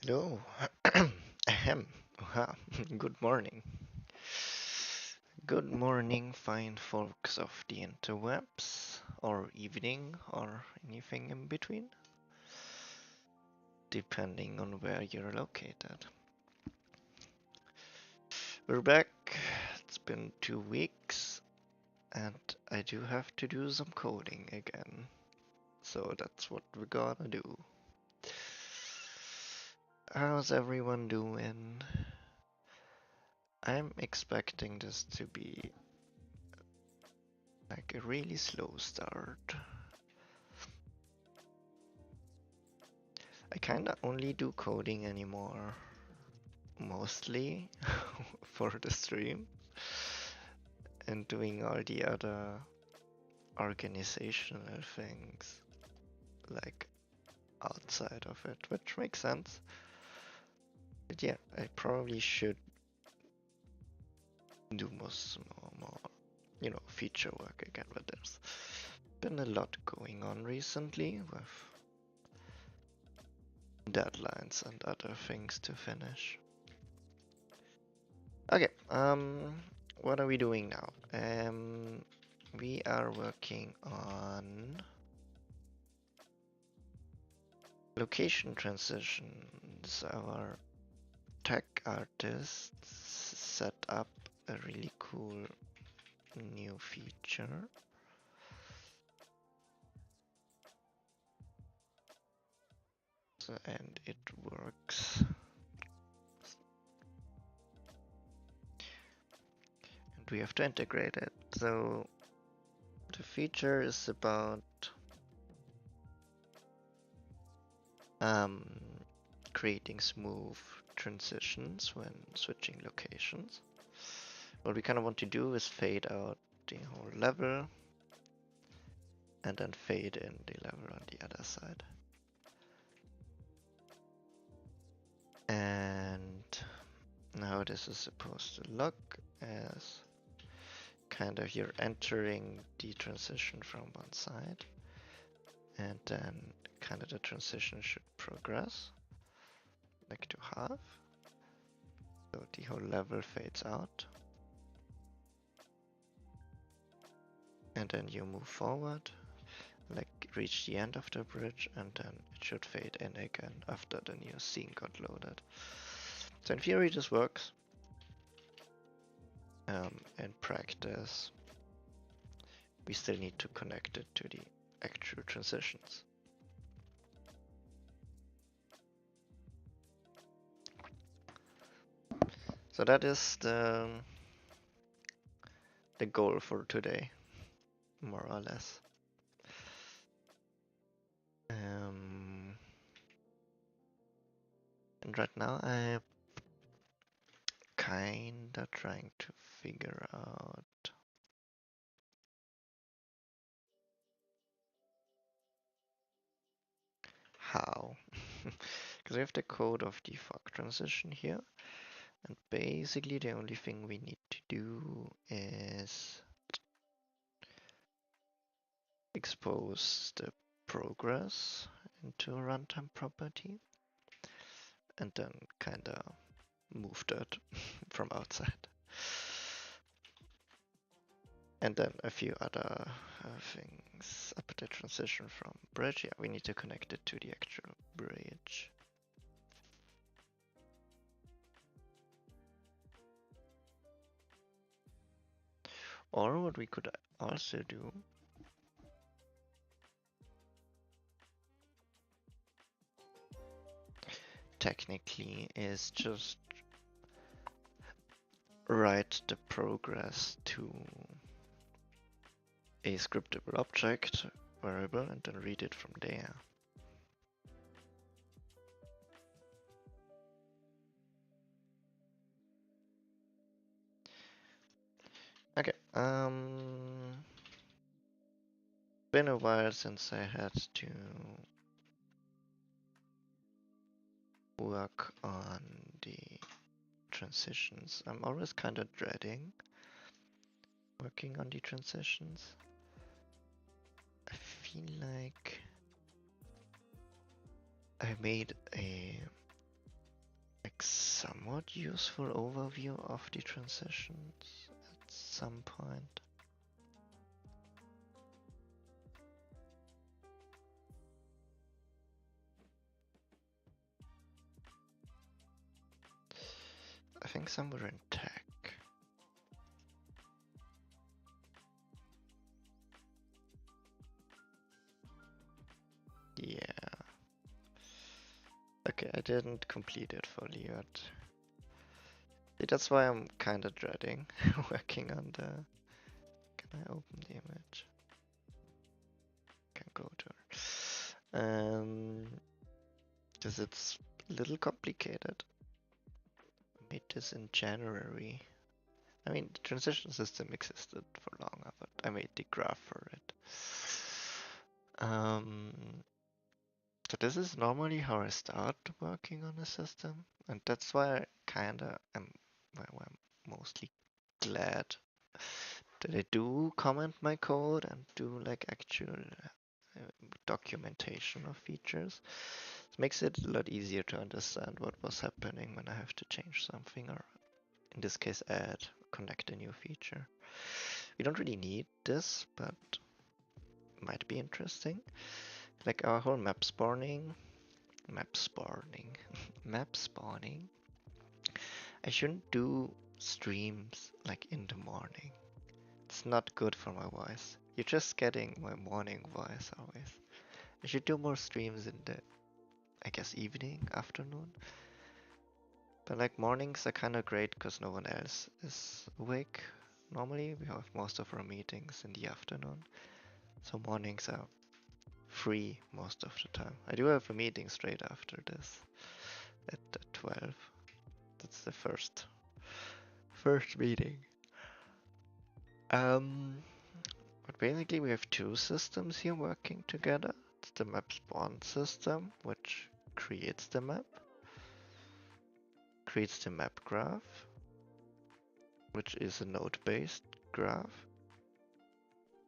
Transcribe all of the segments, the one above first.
Hello. Ahem. Aha. Good morning. Good morning, fine folks of the interwebs, or evening, or anything in between, depending on where you're located. We're back. It's been 2 weeks, and I do have to do some coding again. So that's what we're gonna do. How's everyone doing? I'm expecting this to be like a really slow start. I kinda only do coding anymore, mostly for the stream, and doing all the other organizational things like outside of it, which makes sense. But yeah, I probably should do more, feature work again, but there's been a lot going on recently with deadlines and other things to finish. Okay, what are we doing now? We are working on location transitions. Our tech artists set up a really cool new feature. And it works. And we have to integrate it. So the feature is about creating smooth transitions when switching locations. What we kind of want to do is fade out the whole level and then fade in the level on the other side. And now this is supposed to look as kind of you're entering the transition from one side, and then kind of the transition should progress like to half. So the whole level fades out. And then you move forward, like reach the end of the bridge, and then it should fade in again after the new scene got loaded. So in theory this works. In practice, we still need to connect it to the actual transitions. So that is the goal for today, more or less. And right now I'm kinda trying to figure out how. Because we have the code of the fog transition here, and basically the only thing we need to do is expose the progress into a runtime property and then kinda move that from outside. And then a few other things. Up the transition from bridge, yeah, we need to connect it to the actual bridge. Or what we could also do technically is just write the progress to a scriptable object variable and then read it from there. Okay, been a while since I had to work on the transitions. I'm always kind of dreading working on the transitions. I feel like I made a somewhat useful overview of the transitions at some point. I think somewhere in tech. Yeah. Okay, I didn't complete it fully yet. See, that's why I'm kind of dreading working on the... Can I open the image? Can go to her. Because it's a little complicated. I made this in January. I mean, the transition system existed for longer, but I made the graph for it. So this is normally how I start working on a system, and that's why I kinda am, well, I'm mostly glad that I do comment my code and do like actual documentation of features. It makes it a lot easier to understand what was happening when I have to change something, or in this case add, connect a new feature. We don't really need this, but might be interesting. Like our whole map spawning. I shouldn't do streams like in the morning. It's not good for my voice. You're just getting my morning voice always. I should do more streams in the, I guess, evening, afternoon. But like mornings are kind of great because no one else is awake. Normally we have most of our meetings in the afternoon. So mornings are free most of the time. I do have a meeting straight after this at 12. That's the first meeting. But basically we have two systems here working together. It's the map spawn system, which creates the map graph, which is a node-based graph.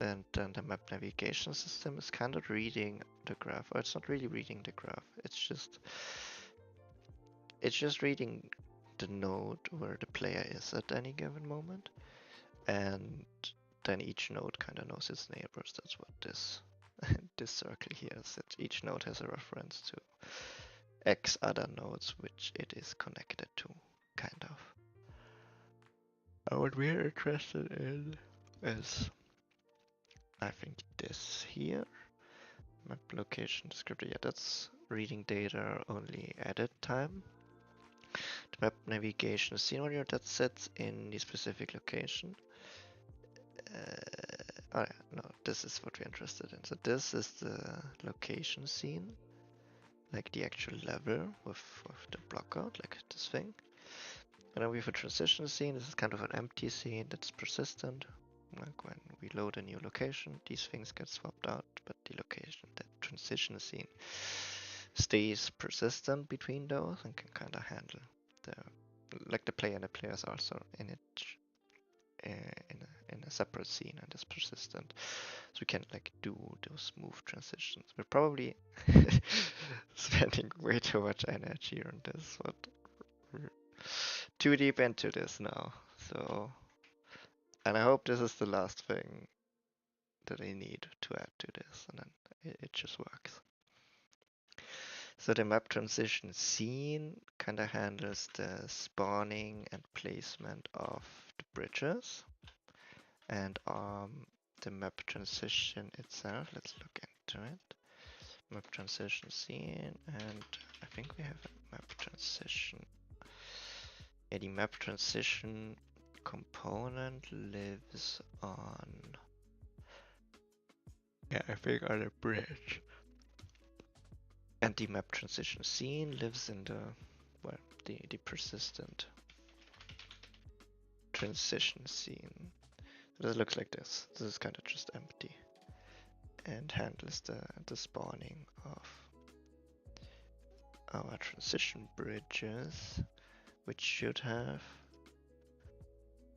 And then the map navigation system is kind of reading the graph. Or it's not really reading the graph. It's just reading the node where the player is at any given moment. And then each node kind of knows its neighbors. That's what this circle here is. That each node has a reference to X other nodes which it is connected to, kind of. And what we're interested in is, I think, this here. Map location descriptor. Yeah, that's reading data only edit time. The map navigation scene area that sets in the specific location. Oh yeah, no, this is what we're interested in. So this is the location scene, like the actual level with the blockout, like this thing. And then we have a transition scene. This is kind of an empty scene that's persistent. Like when we load a new location, these things get swapped out, but the location, the transition scene, stays persistent between those and can kind of handle the player and the players also in it in a separate scene and is persistent, so we can like do those smooth transitions. We're probably spending way too much energy on this, but we're too deep into this now. So, and I hope this is the last thing that I need to add to this, and then it just works. So the map transition scene kind of handles the spawning and placement of the bridges, and the map transition itself. Let's look into it. Map transition scene, and I think we have a map transition. Yeah, the map transition component lives on, yeah, I think on a bridge. And the map transition scene lives in the, well, the persistent transition scene. So this looks like this. This is kind of just empty and handles the spawning of our transition bridges, which should have,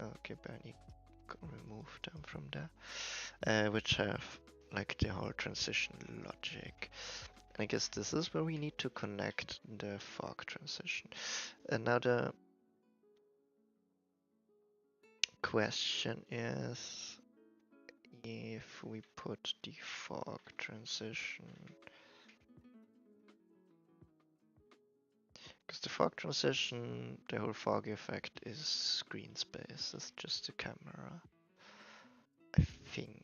okay, Bernie remove them from there, which have like the whole transition logic. I guess this is where we need to connect the fog transition. Another question is if we put the fog transition, because the fog transition, the whole fog effect is screen space, it's just the camera, I think.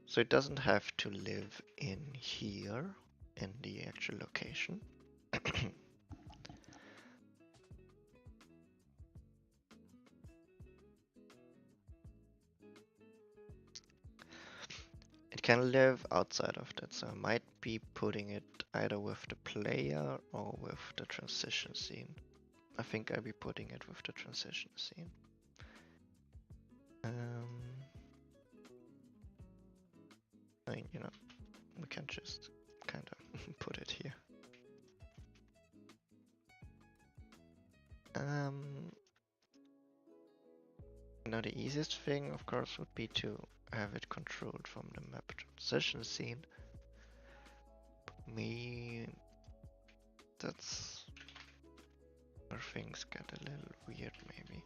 So it doesn't have to live in here, in the actual location. It can live outside of that, so I might be putting it either with the player or with the transition scene. I think I'll be putting it with the transition scene. I mean, we can just kind of put it here. The easiest thing, of course, would be to have it controlled from the map transition scene. That's where things get a little weird, maybe.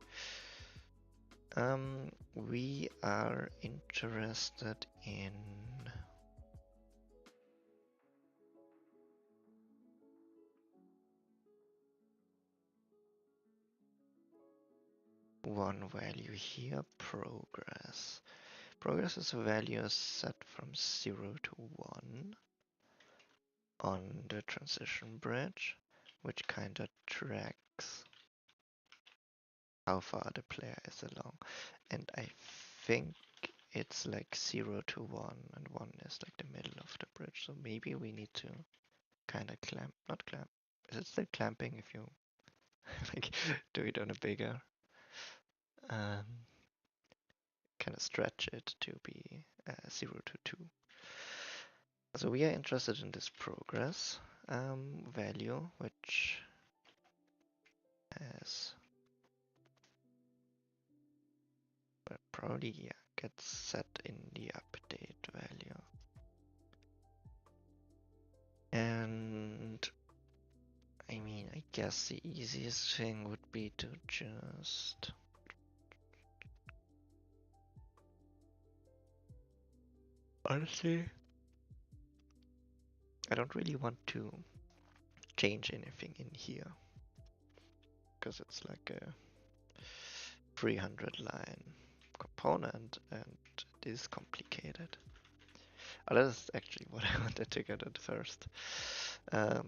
We are interested in one value here, progress. Progress is a value set from 0 to 1 on the transition bridge, which kind of tracks how far the player is along. And I think it's like 0 to 1, and 1 is like the middle of the bridge. So maybe we need to kind of not clamp. Is it still clamping if you like do it on a bigger kind of stretch it to be 0 to 2. So we are interested in this progress value, which has probably gets set in the update value. And I mean, I guess the easiest thing would be to just honestly, I don't really want to change anything in here because it's like a 300 line component and it is complicated. Oh, that's actually what I wanted to get at first. I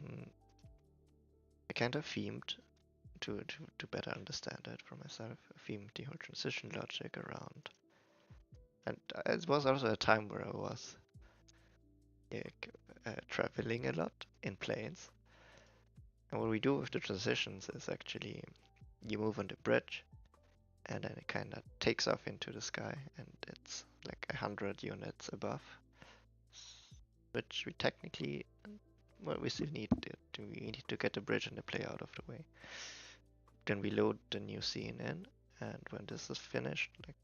kind of themed to better understand it for myself. I themed the whole transition logic around, and it was also a time where I was traveling a lot in planes. And what we do with the transitions is actually you move on the bridge and then it kind of takes off into the sky and it's like 100 units above, which we technically, well, we still need it. We need to get the bridge and the player out of the way. Then we load the new scene in, and when this is finished, like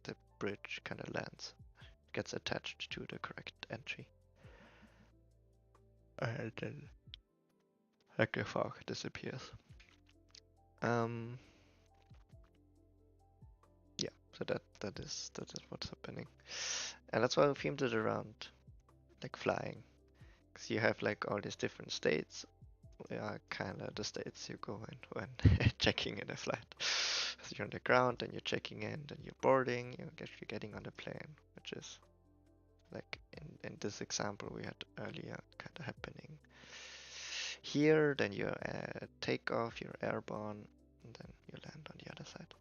the bridge kind of lands, gets attached to the correct entry. And then like the fog disappears. Yeah, so that is what's happening. And that's why we themed it around like flying. Because you have like all these different states. Yeah, kind of the states you go in when checking in a flight. So you're on the ground, then you're checking in, then you're boarding, you're getting on the plane, which is like in this example we had earlier kind of happening here. Then you take off, you're airborne, and then you land on the other side.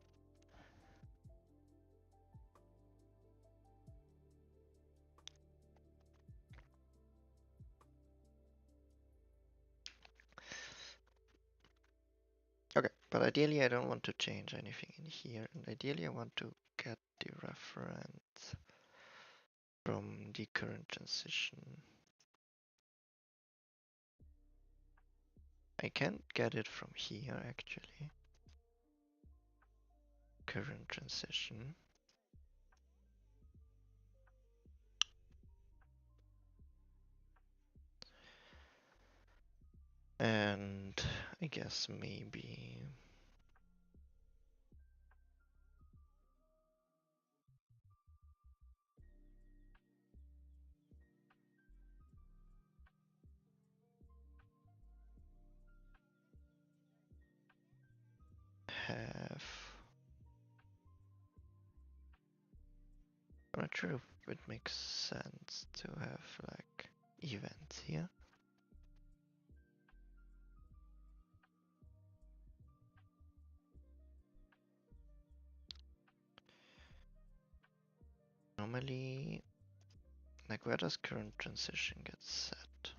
Okay, but ideally I don't want to change anything in here, and ideally I want to get the reference from the current transition. I can't get it from here actually. Current transition. And I guess maybe have, I'm not sure if it makes sense to have like events here. Normally, like where does current transition get set?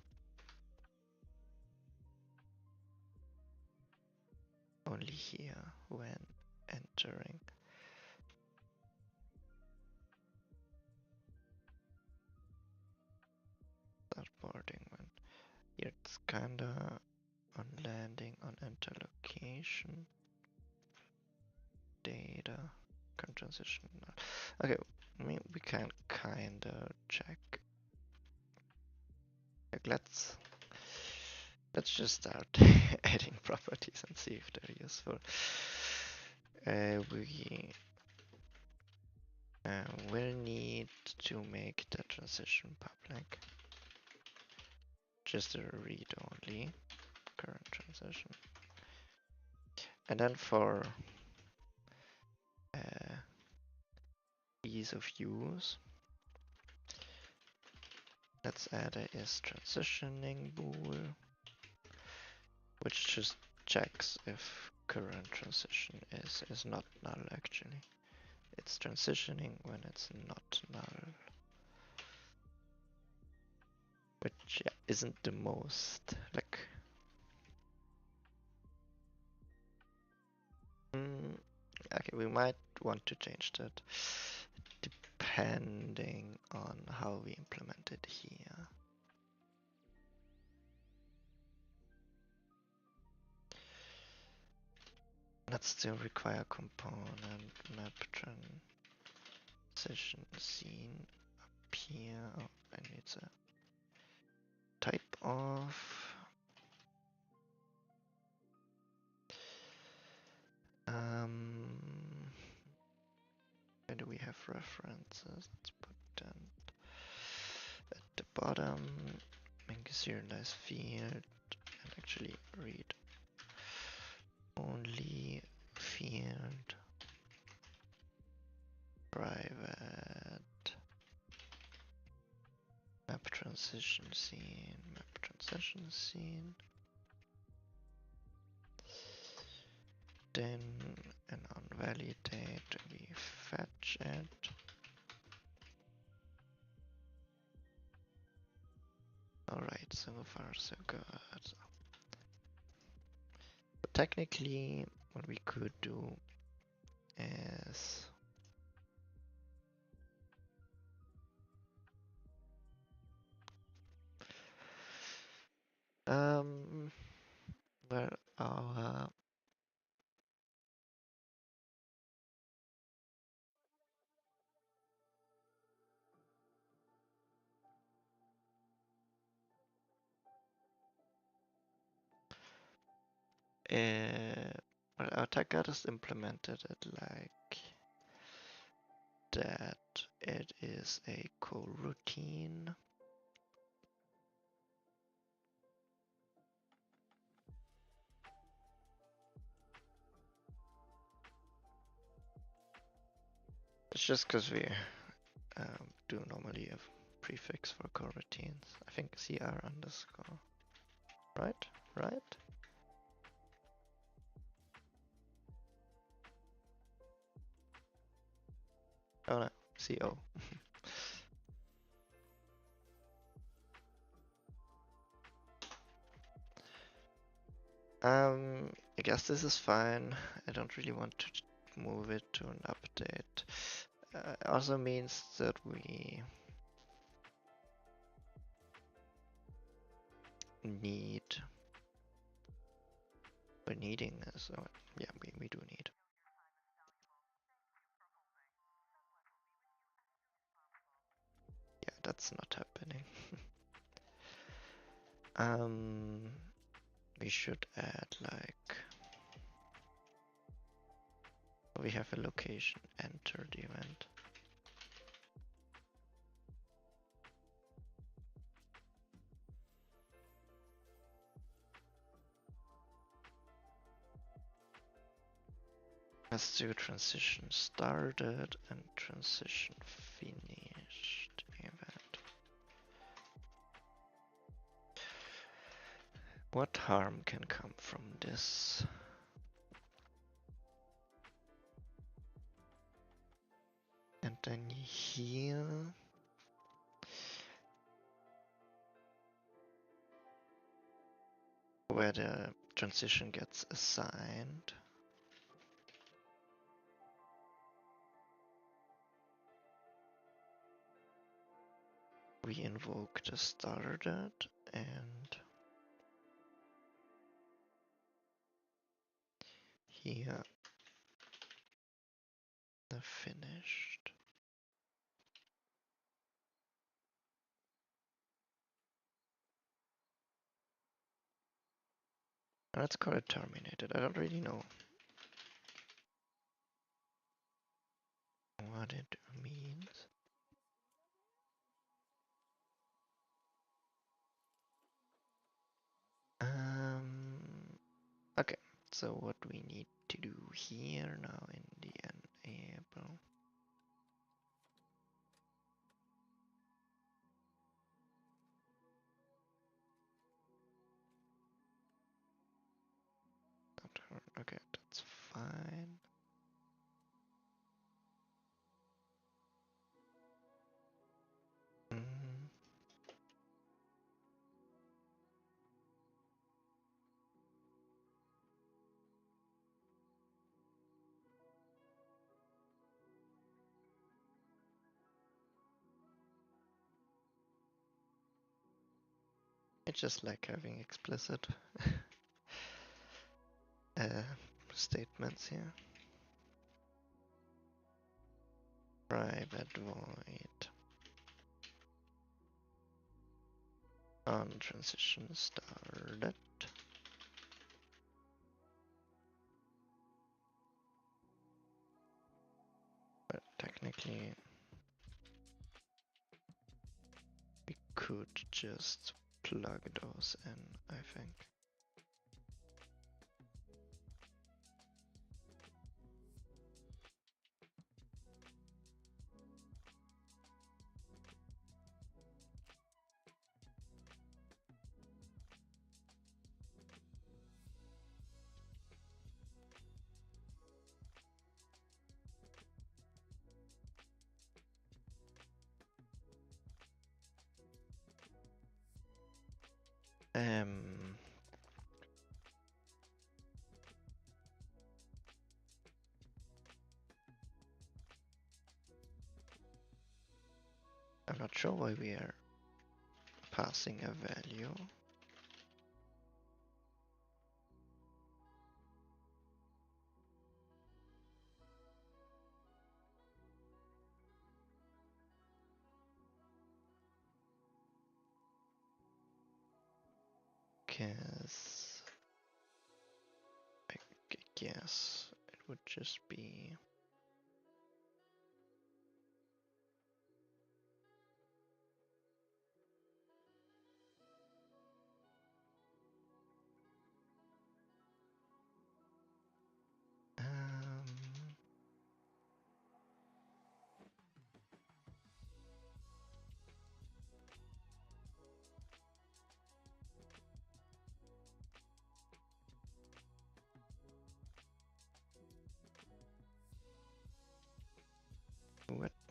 Only here when entering. Start boarding when here it's kinda on landing on enter location. Data current transition. Okay, I mean we can kinda check. Like let's just start adding properties and see if they're useful. We will need to make the transition public. Just a read only current transition. And then for ease of use, let's add a is transitioning bool, which just checks if current transition is not null actually. It's transitioning when it's not null. Which yeah, isn't the most like okay, we might want to change that depending on how we implement it here. That still require component map transition scene up here. Oh, I need a type of where do we have references? Let's put them at the bottom. Make a serialized field and actually read only field private map transition scene, then and on validate we fetch it. Alright, so far so good. But technically what we could do is well our well, our tag guard is implemented it like that it is a coroutine. It's just because we do normally a prefix for coroutines. I think CR underscore. Right? Right? Oh no, CO. I guess this is fine. I don't really want to move it to an update. It also means that we're needing this. So yeah, we do need. Yeah, that's not happening. we should add like, we have a location entered event. Let's do transition started and transition finished event. What harm can come from this? And then here, where the transition gets assigned, we invoke the started and here the finished. Let's call it terminated. I don't really know what it means. Okay, so what we need to do here now in the enable. Okay, that's fine. Mm. I just like having explicit statements here. Private void on transition started. But technically, we could just plug those in, I think. I'm not sure why we are passing a value. Because I guess it would just be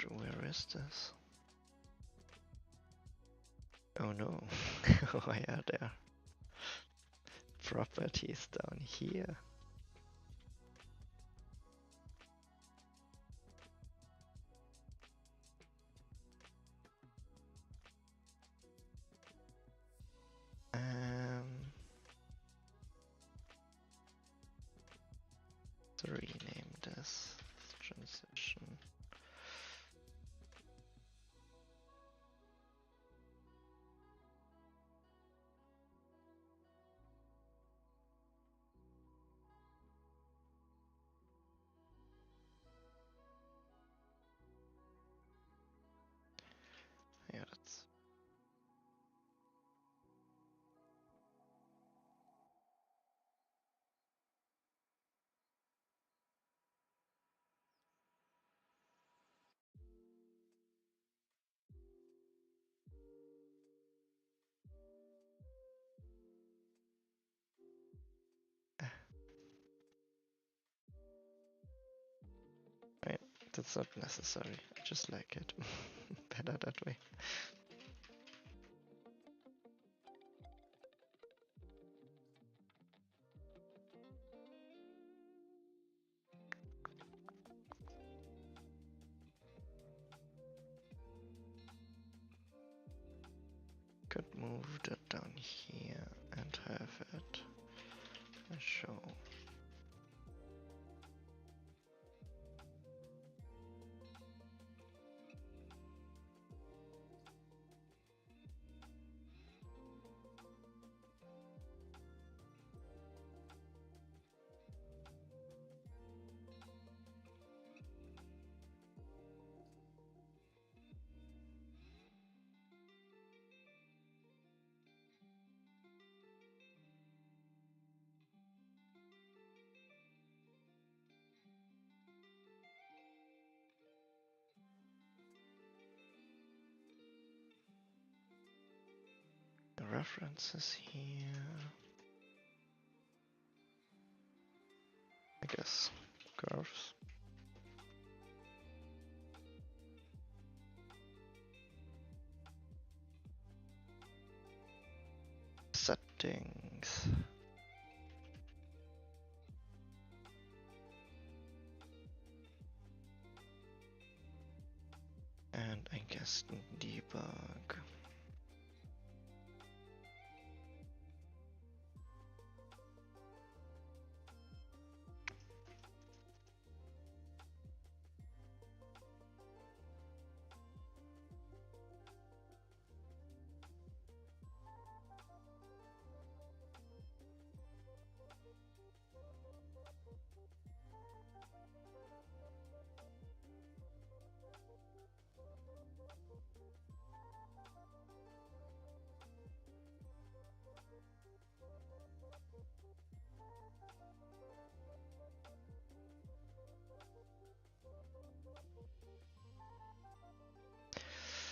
where is this? Oh no, why are there properties down here? To rename this transition. That's not necessary. I just like it better that way. Could move that down here and have it show. The references here. I guess curves. Settings. And I guess debug.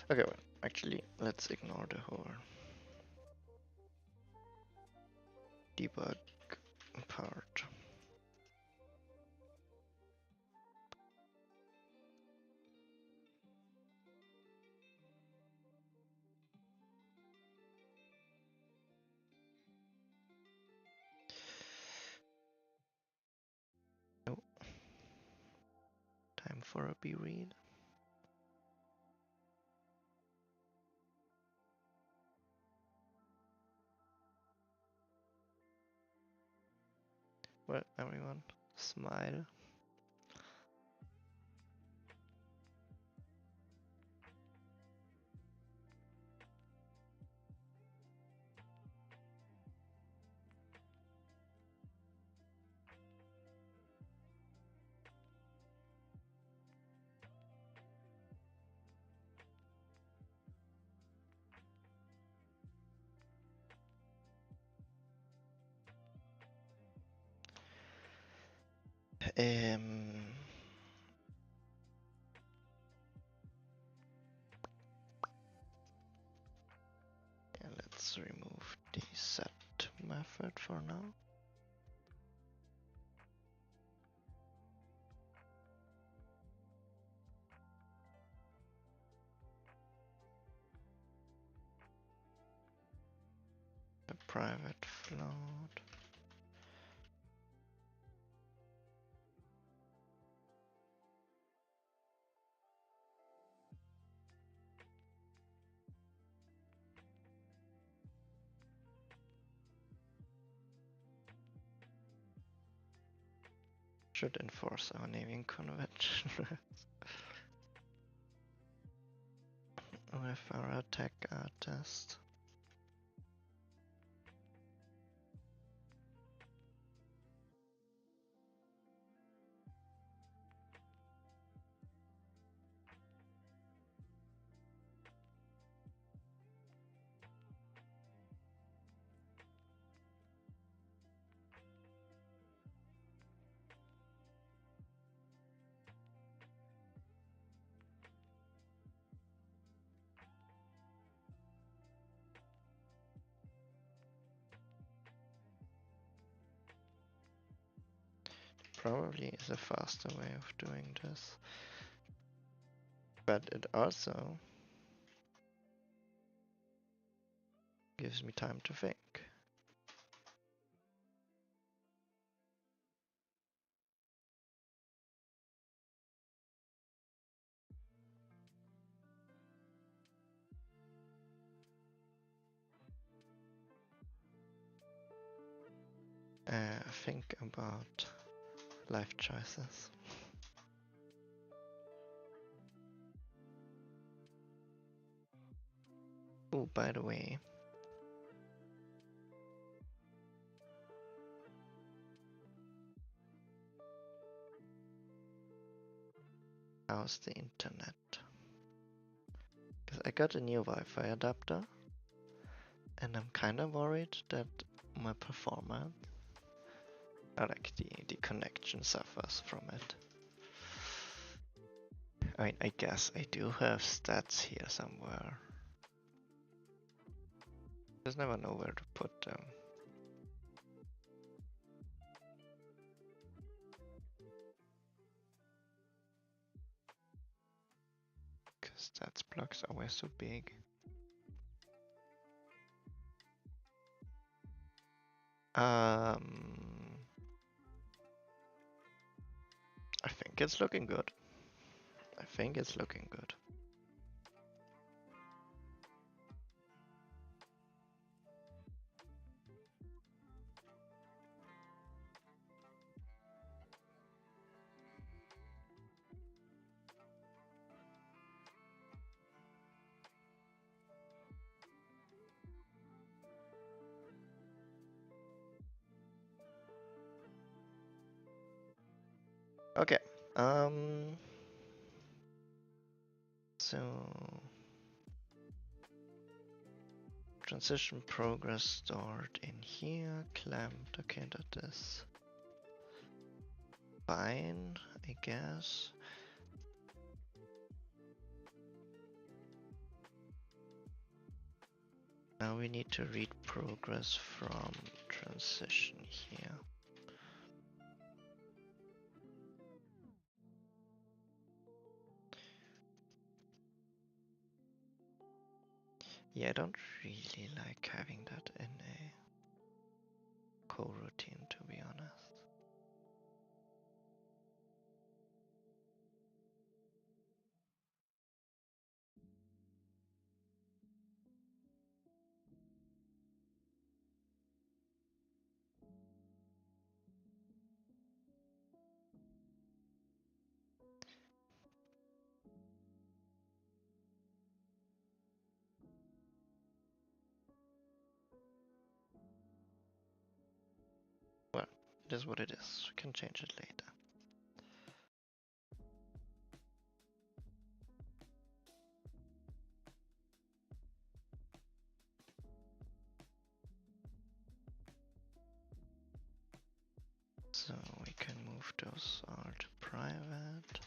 Okay, well, actually, let's ignore the whole debug part. Oh, time for a B-read. Well, everyone, smile. Yeah, let's remove the set method for now. The private float. Should enforce our naming convention with our attack artist. Probably is a faster way of doing this. But it also gives me time to think. Think about life choices. Oh, by the way, how's the internet? Because I got a new Wi-Fi adapter, and I'm kind of worried that my performance, or like the connection, suffers from it. I mean, I guess I do have stats here somewhere. Just never know where to put them. Because stats blocks are always so big. I think it's looking good. I think it's looking good. Okay. So transition progress stored in here, clamped. Okay, that is fine, I guess. Now we need to read progress from transition here. Yeah, I don't really like having that in a coroutine, to be honest. Well, it is what it is. We can change it later. So we can move those all to private.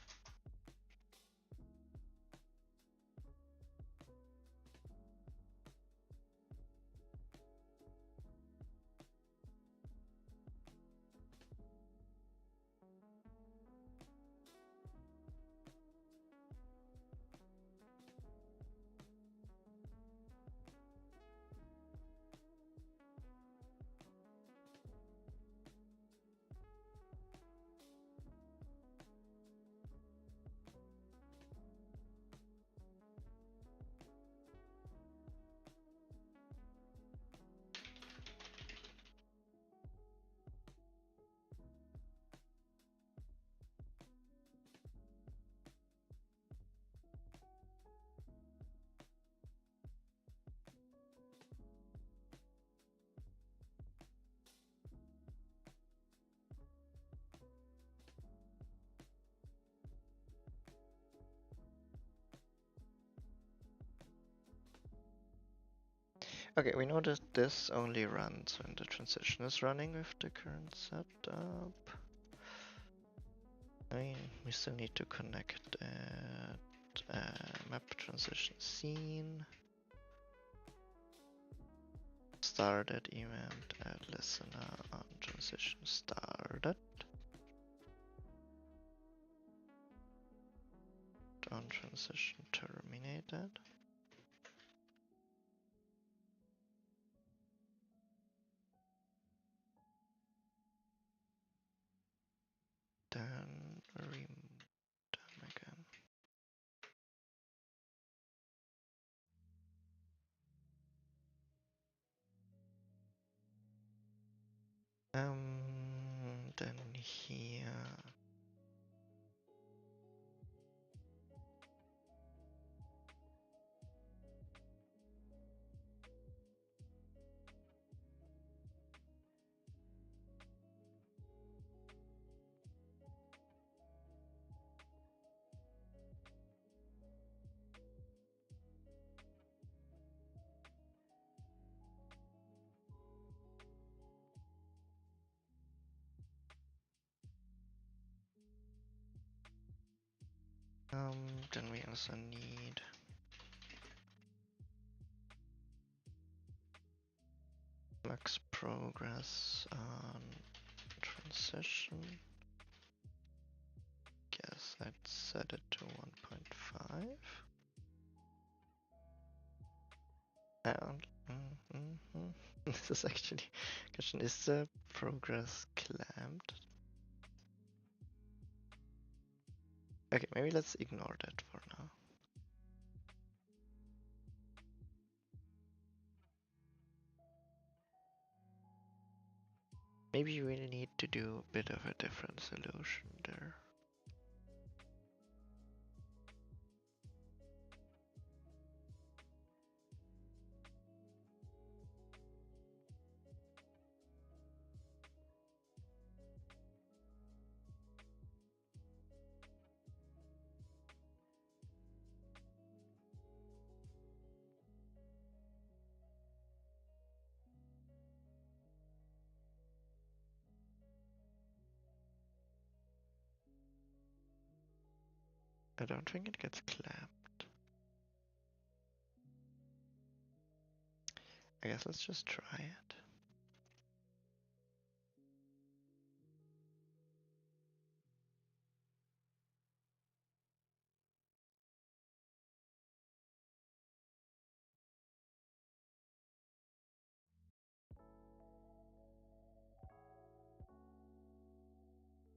Okay, we know that this only runs when the transition is running with the current setup. I mean, we still need to connect map transition scene. Started event, add listener on transition started. on transition terminated. Then remove them again. Then here. Then we also need max progress on transition. Guess I'd set it to 1.5. And this is actually question: is the progress clamped? Okay, maybe let's ignore that for now. Maybe we need to do a bit of a different solution there. I don't think it gets clamped. I guess let's just try it.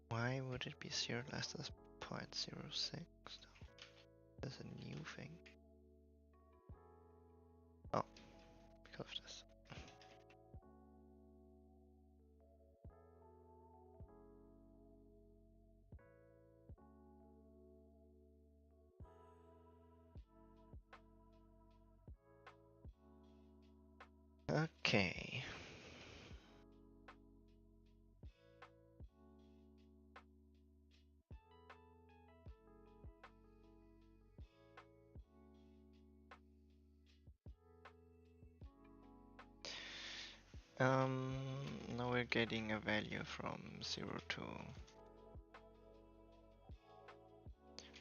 Why would it be 0 less than 0.06? That's a new thing. Oh, because of this. Okay. Now we're getting a value from 0 to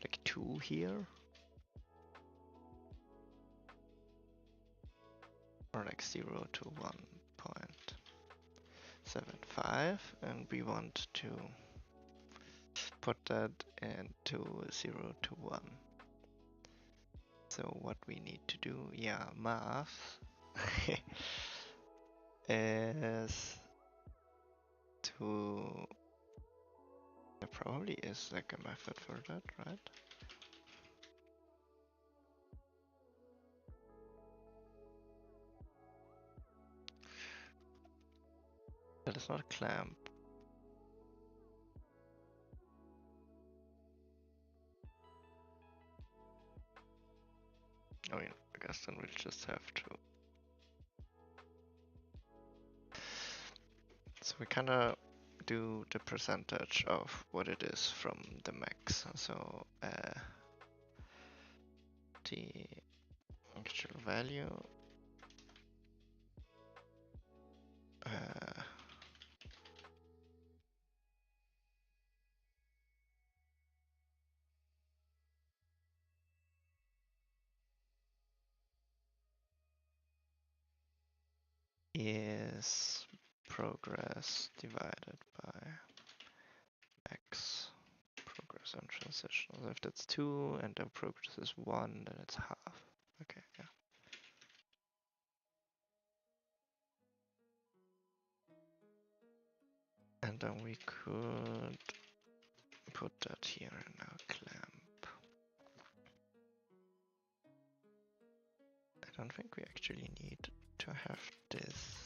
like 2 here. Or like 0 to 1.75, and we want to put that into 0 to 1. So what we need to do, yeah, math, is to... There probably is like a method for that, right? That is not clamp. I mean, I guess then we'll just have to... So we kind of do the percentage of what it is from the max. So the actual value is progress divided by max progress. on transition. So if that's 2 and our progress is 1, then it's half. Okay, yeah. And then we could put that here in our clamp. I don't think we actually need to have this.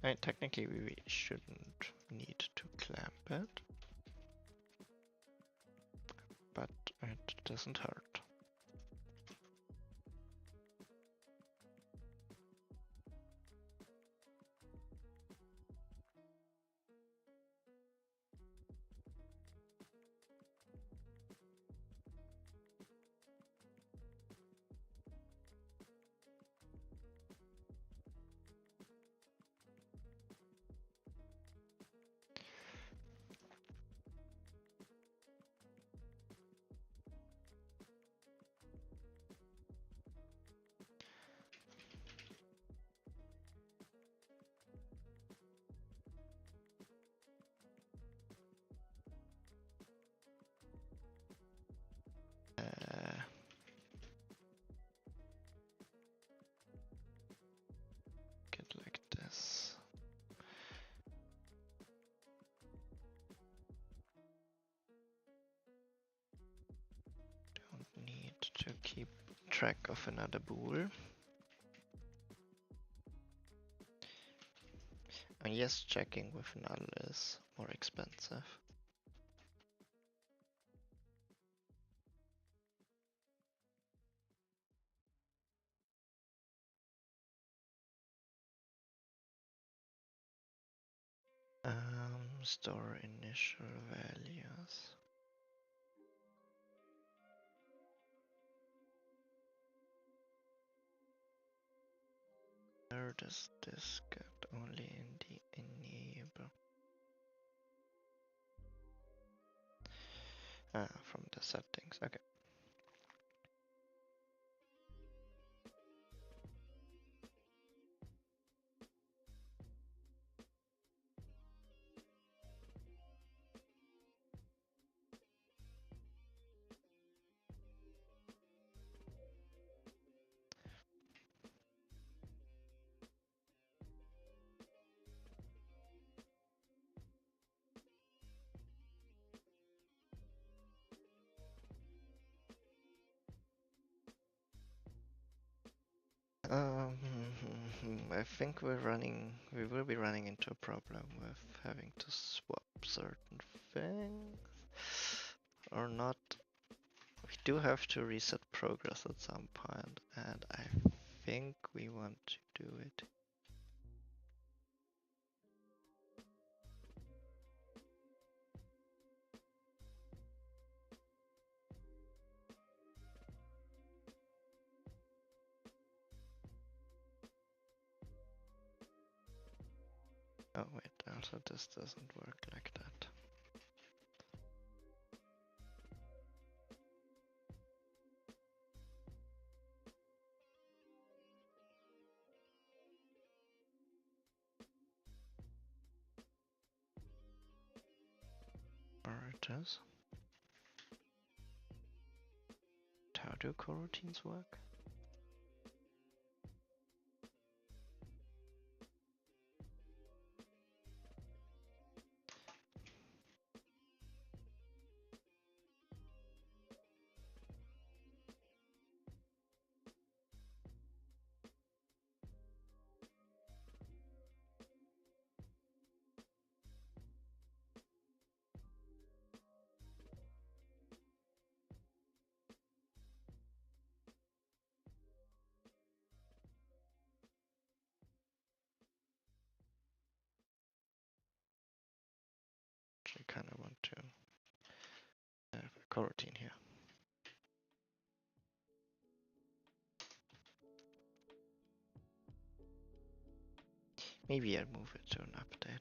I mean, technically we shouldn't need to clamp it, but it doesn't hurt. Get like this. Don't need to keep track of another bool. And yes, checking with null is more expensive. Store initial values. Where does this get? Only in the enable. From the settings, okay. I think we will be running into a problem with having to swap certain things. Or not. We do have to reset progress at some point, and I think we want to do it. Oh wait, also this doesn't work like that. Or it does. How do coroutines work? I kind of want to have a coroutine here. Maybe I'll move it to an update.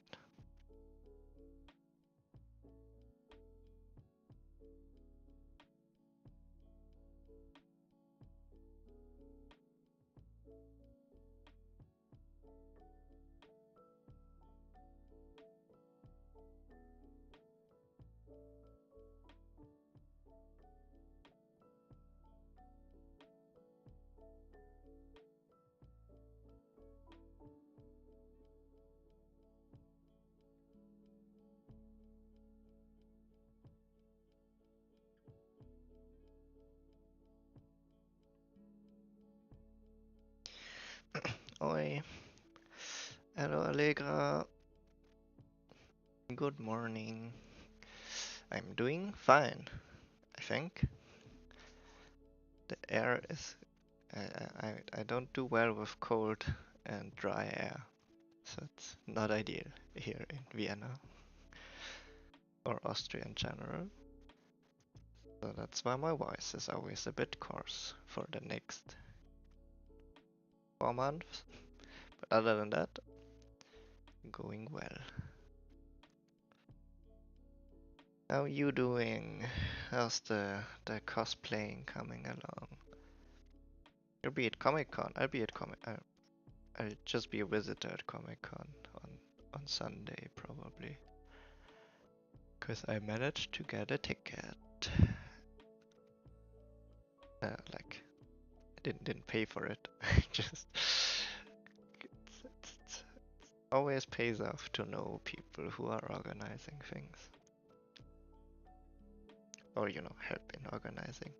Oi. Hello, Allegra. Good morning. I'm doing fine, I think. The air is... I don't do well with cold and dry air, so it's not ideal here in Vienna or Austria in general. So that's why my voice is always a bit coarse for the next 4 months. But other than that, going well. How you doing? How's the cosplaying coming along? You'll be at Comic Con. I'll be at I'll just be a visitor at Comic Con on Sunday probably. Cause I managed to get a ticket. Like I didn't pay for it. Just it's always pays off to know people who are organizing things. Or help in organizing.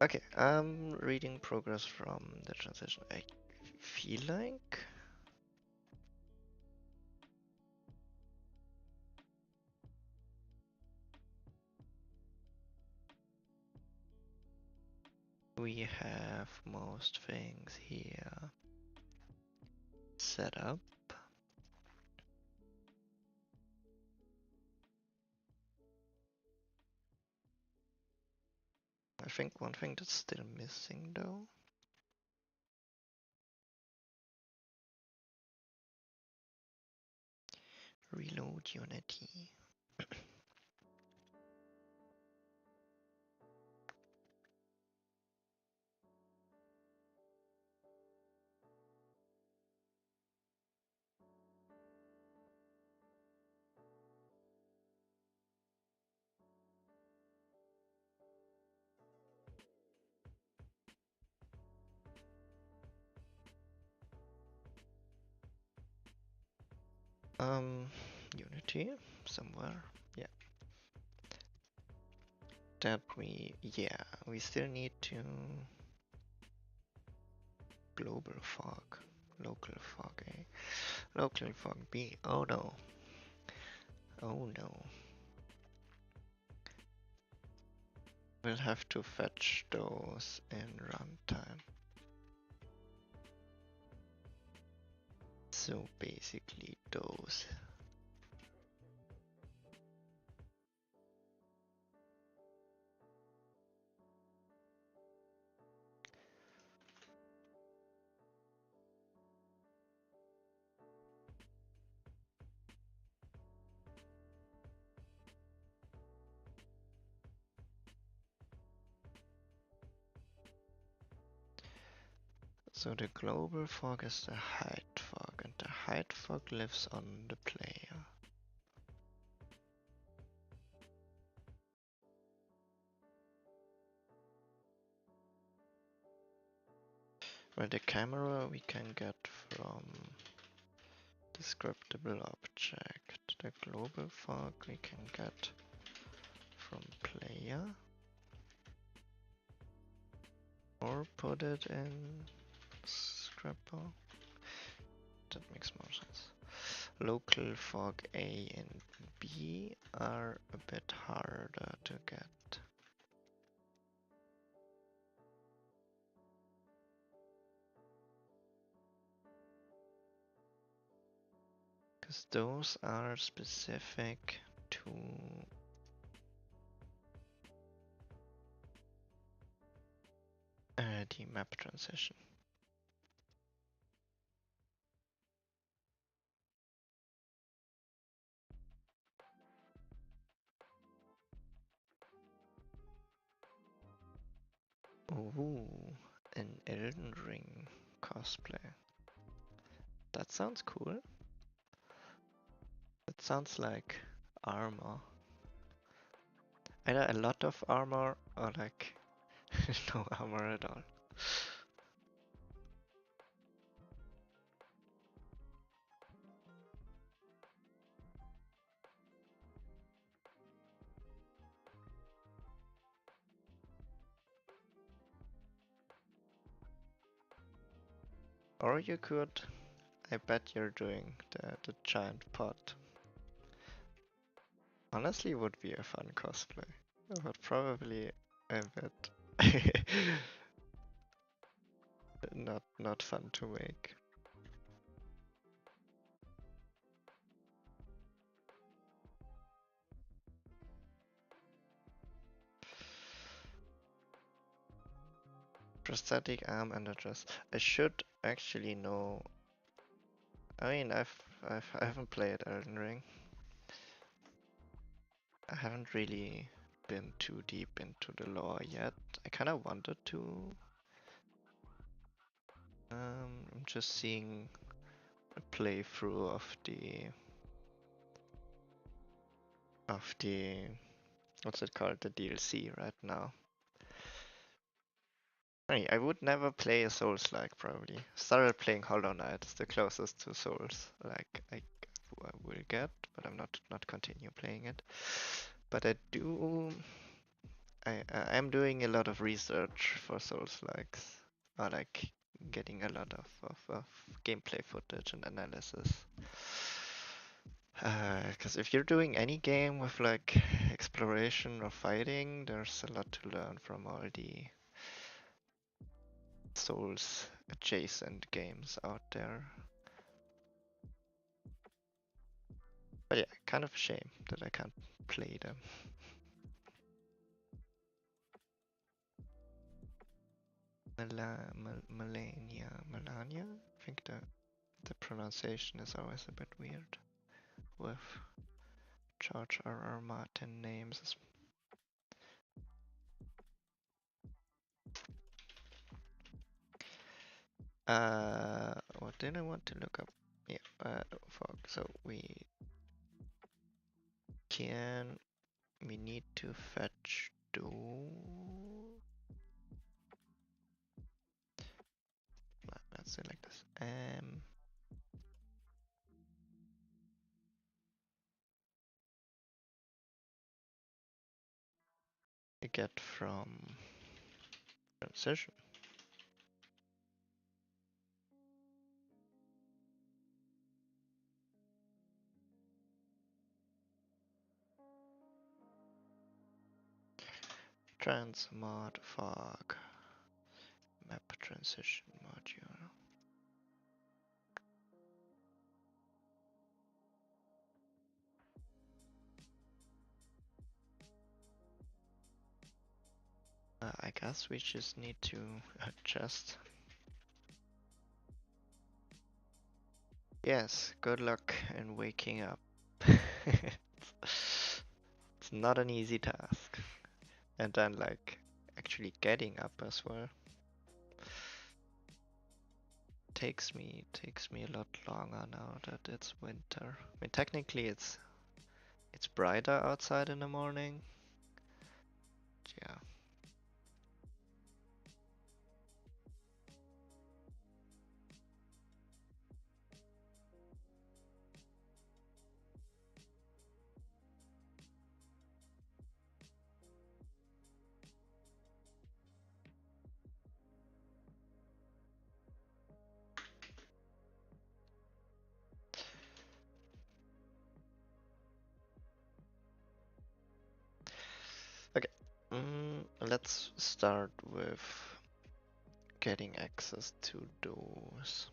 Okay, I'm reading progress from the transition. I feel like we have most things here set up. I think one thing that's still missing though. Reload Unity. Unity somewhere. Yeah. That we still need to global fog, local fog A, local fog B. Oh no. Oh no. We'll have to fetch those in runtime. So basically those. So the global fog is the height fog, and the height fog lives on the player. Well, the camera we can get from descriptable object. The global fog we can get from player. Or put it in Scrapper. That makes more sense. Local fog A and B are a bit harder to get. Because those are specific to the map transition. Ooh, an Elden Ring cosplay. That sounds cool. It sounds like armor. Either a lot of armor or like no armor at all. Or you could, I bet you're doing the giant pot. Honestly, would be a fun cosplay, but probably a bit not fun to make. Prosthetic arm and a dress. I should actually know. I mean, I haven't played Elden Ring. I haven't really been too deep into the lore yet. I kind of wanted to. I'm just seeing a playthrough of the what's it called, the DLC right now. I would never play a Souls-like probably. Started playing Hollow Knight. It's the closest to Souls like I will get, but I'm not continue playing it. But I'm doing a lot of research for Souls-likes, or like getting a lot of gameplay footage and analysis. Because if you're doing any game with like exploration or fighting, there's a lot to learn from all the Souls adjacent games out there. But yeah, kind of a shame that I can't play them. Melania? I think the pronunciation is always a bit weird with George R.R. Martin names. What did I want to look up? Yeah, fog. So we need to fetch let's say like this. We get from transition. Transmod fog map transition module. I guess we just need to adjust. Yes, good luck in waking up. It's not an easy task. And then like actually getting up as well. Takes me a lot longer now that it's winter. I mean technically it's brighter outside in the morning. Yeah. Okay. Let's start with getting access to those.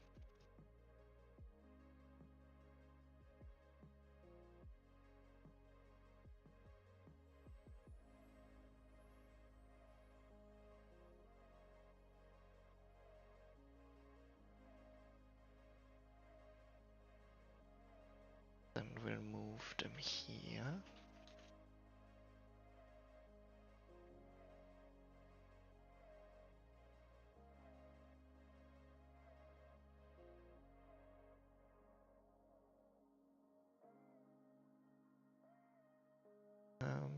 move them here. Um,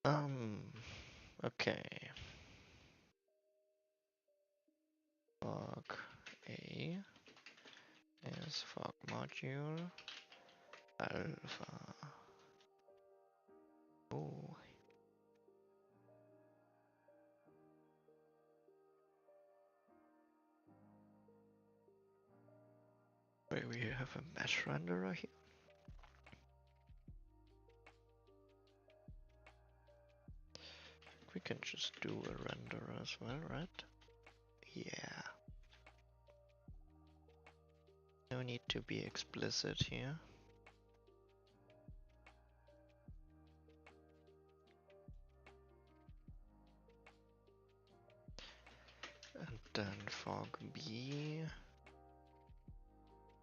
um, okay. Fog A is fog module alpha. Oh, wait, we have a mesh renderer here. We can just do a renderer as well, right? Yeah. No need to be explicit here. And then fog B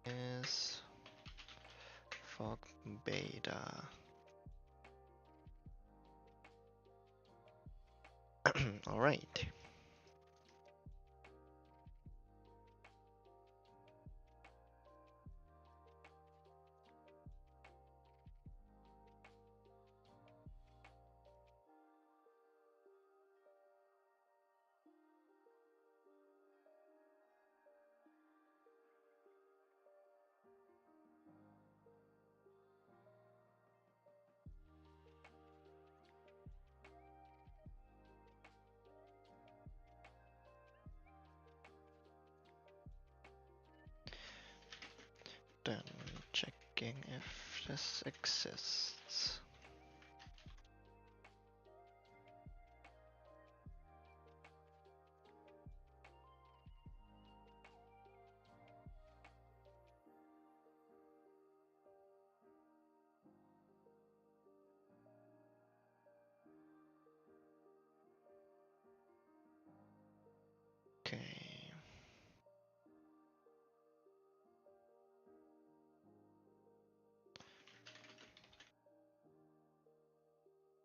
is fog beta. All right. Then checking if this exists. Okay.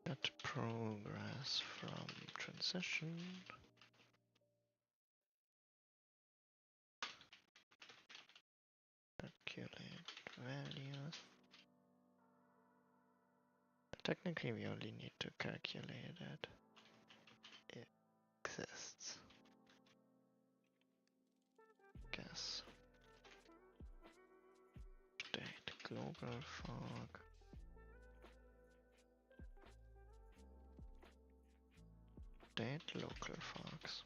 Get progress from transition. Calculate values. Technically, we only need to calculate it. It exists. Guess. State global fog. State local fogs.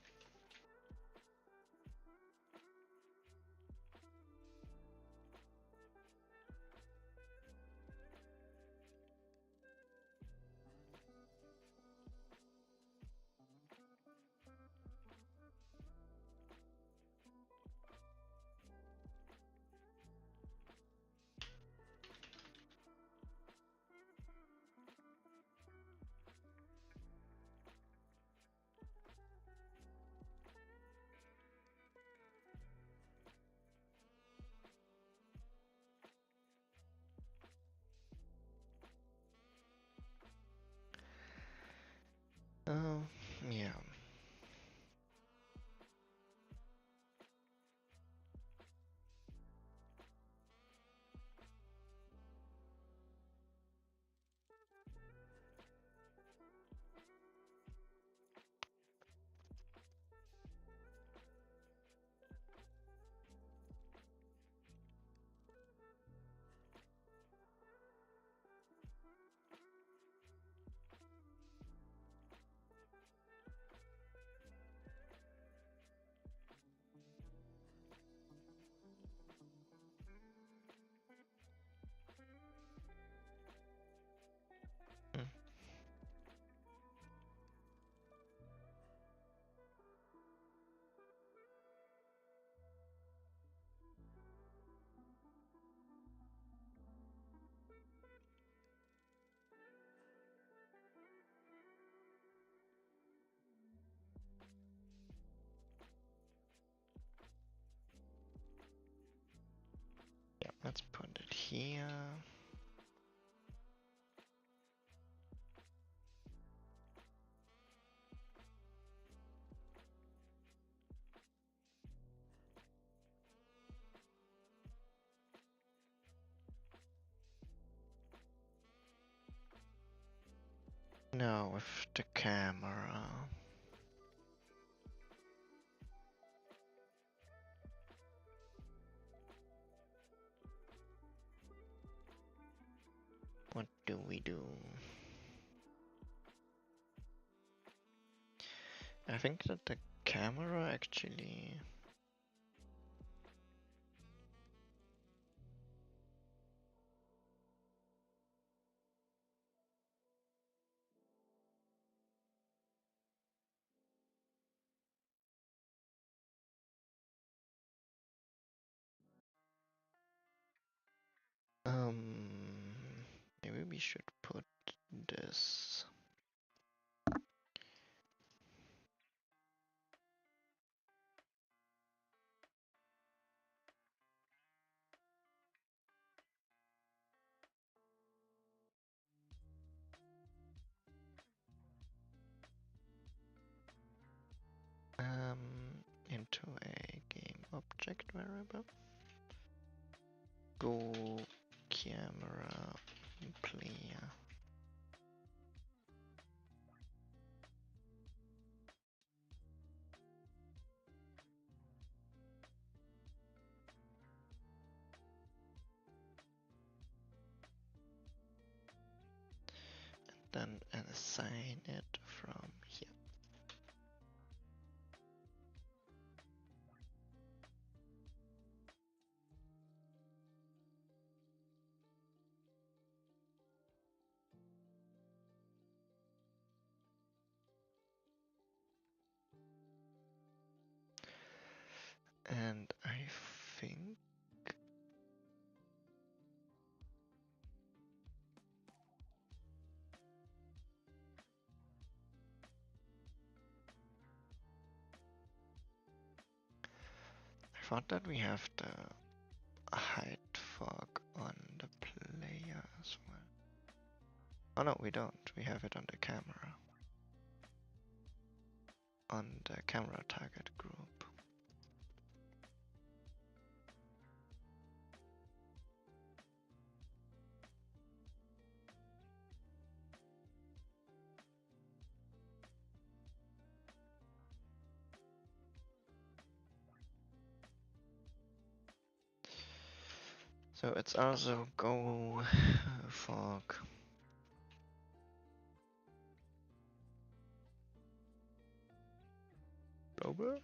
Let's put it here. Now with the camera. What do we do? I think that the camera actually maybe we should put this. Into a game object variable. Go camera player. Then assign it from here. And I think I thought that we have the height fog on the player as well. Oh no, we don't. We have it on the camera. On the camera target group. So it's also go fog. Over.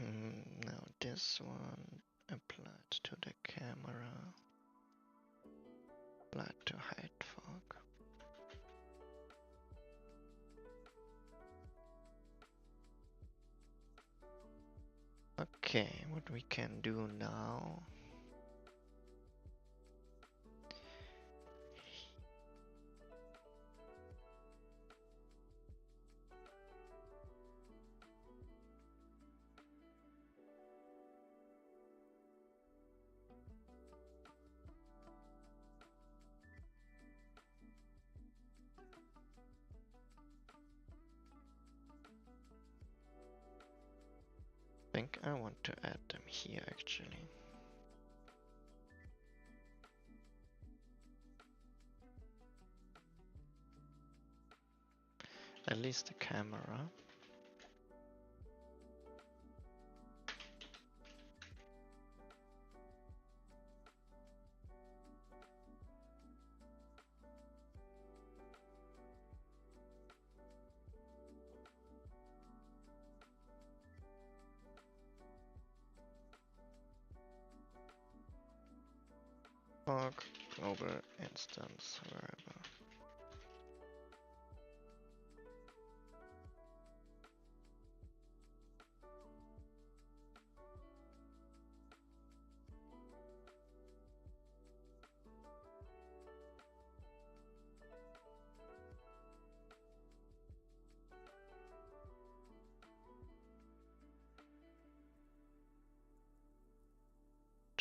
Now this one applied to the camera, applied to height fog. Okay, what we can do now. I think I want to add them here actually. At least the camera. Fog, global instance variable.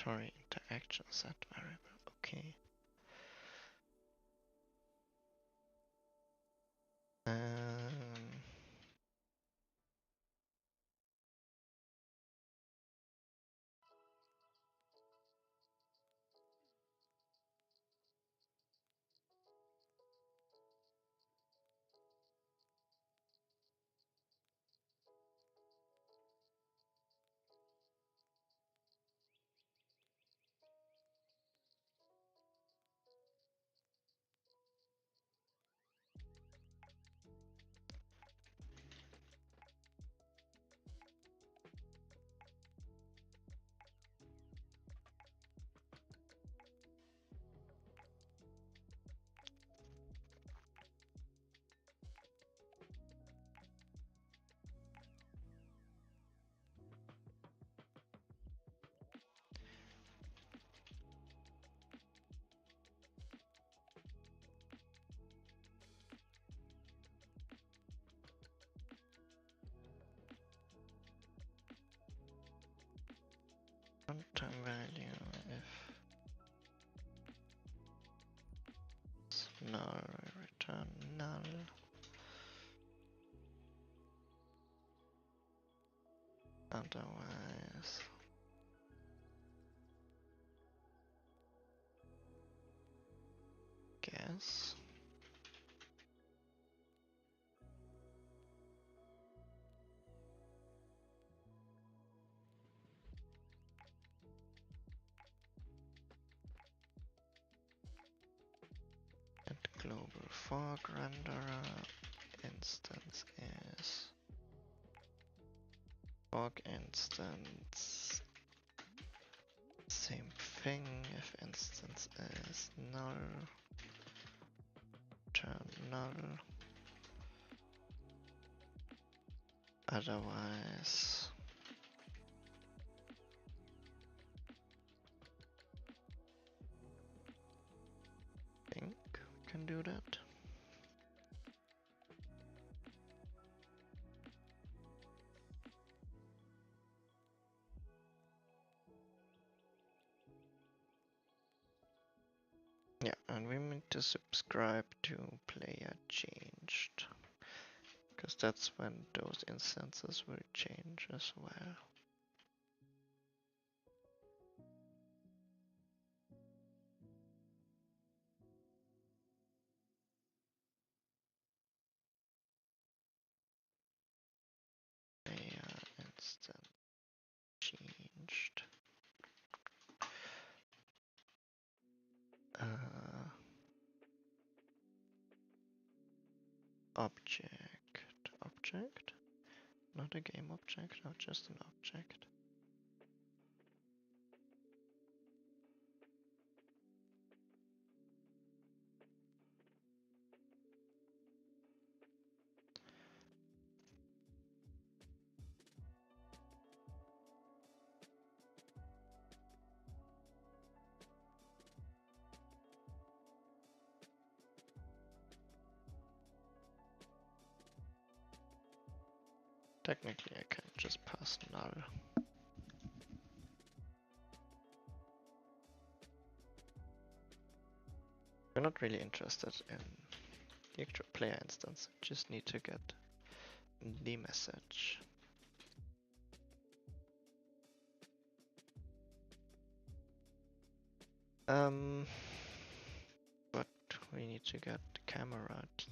inventory interaction set variable. Okay. Runtime value if null, return null. Otherwise, guess. And global fog renderer instance is fog instance. Same thing if instance is null, turn null. Otherwise, I think we can do that. Yeah, and we need to subscribe to player changed, because that's when those instances will change as well. Player instance changed. Object, not a game object, no, just an object. Technically, I can just pass null. We're not really interested in the actual player instance, just need to get the message. But we need to get the camera key.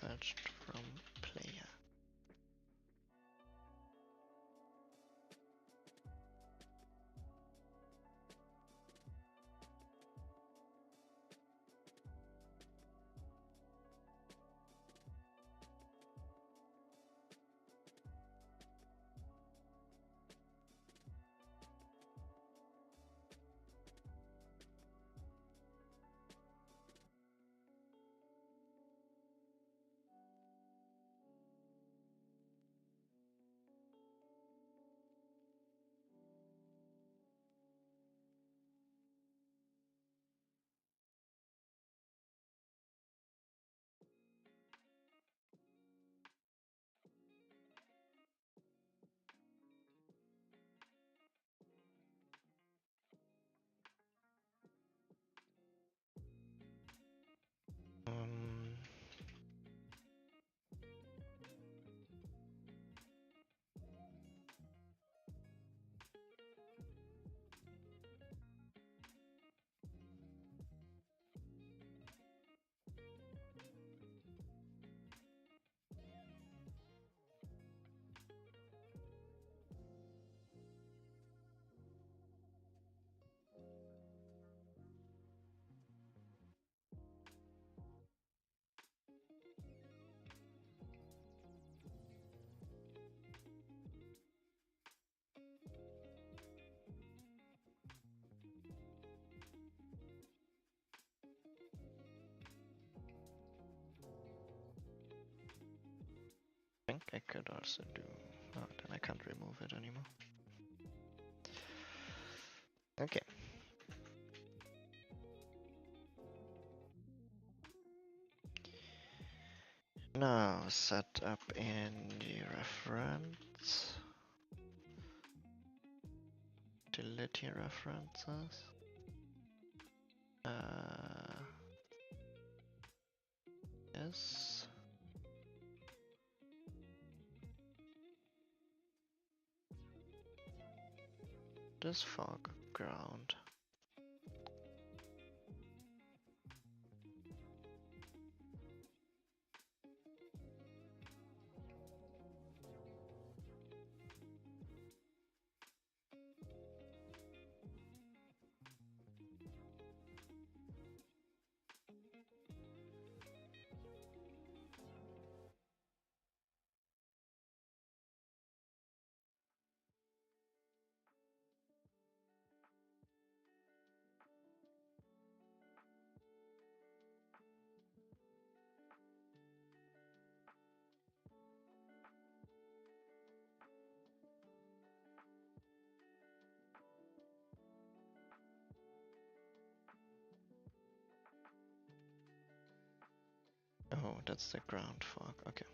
Fetched from player. I think I could also do... Oh, then I can't remove it anymore. Okay. Now set up in the reference. Delete your references. Yes. This foreground. Oh, that's the ground fog. Okay.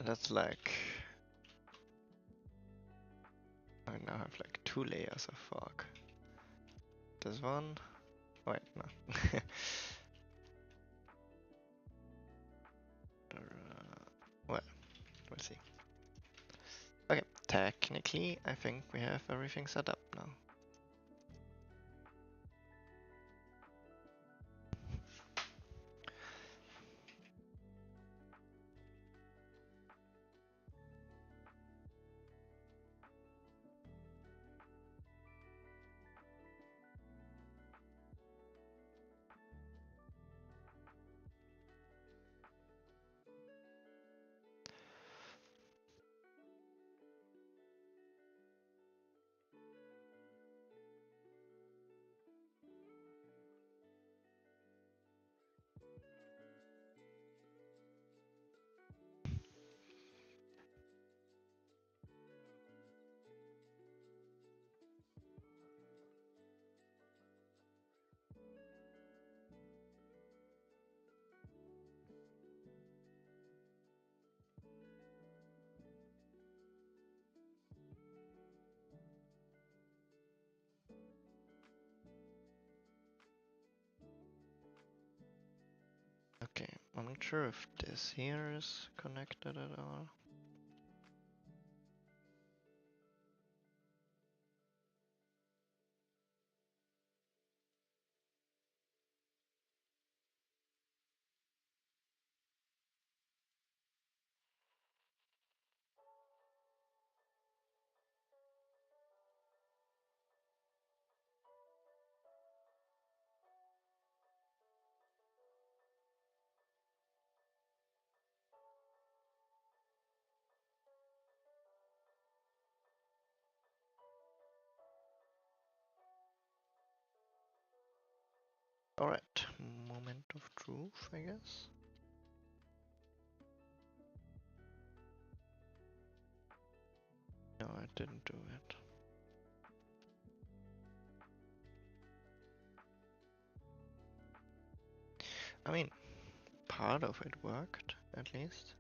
That's like... I now have like 2 layers of fog. This one... Wait, no. Well, we'll see. Okay, technically, I think we have everything set up now. Okay, I'm not sure if this here is connected at all. Alright, moment of truth, I guess. No, I didn't do it. I mean, part of it worked, at least.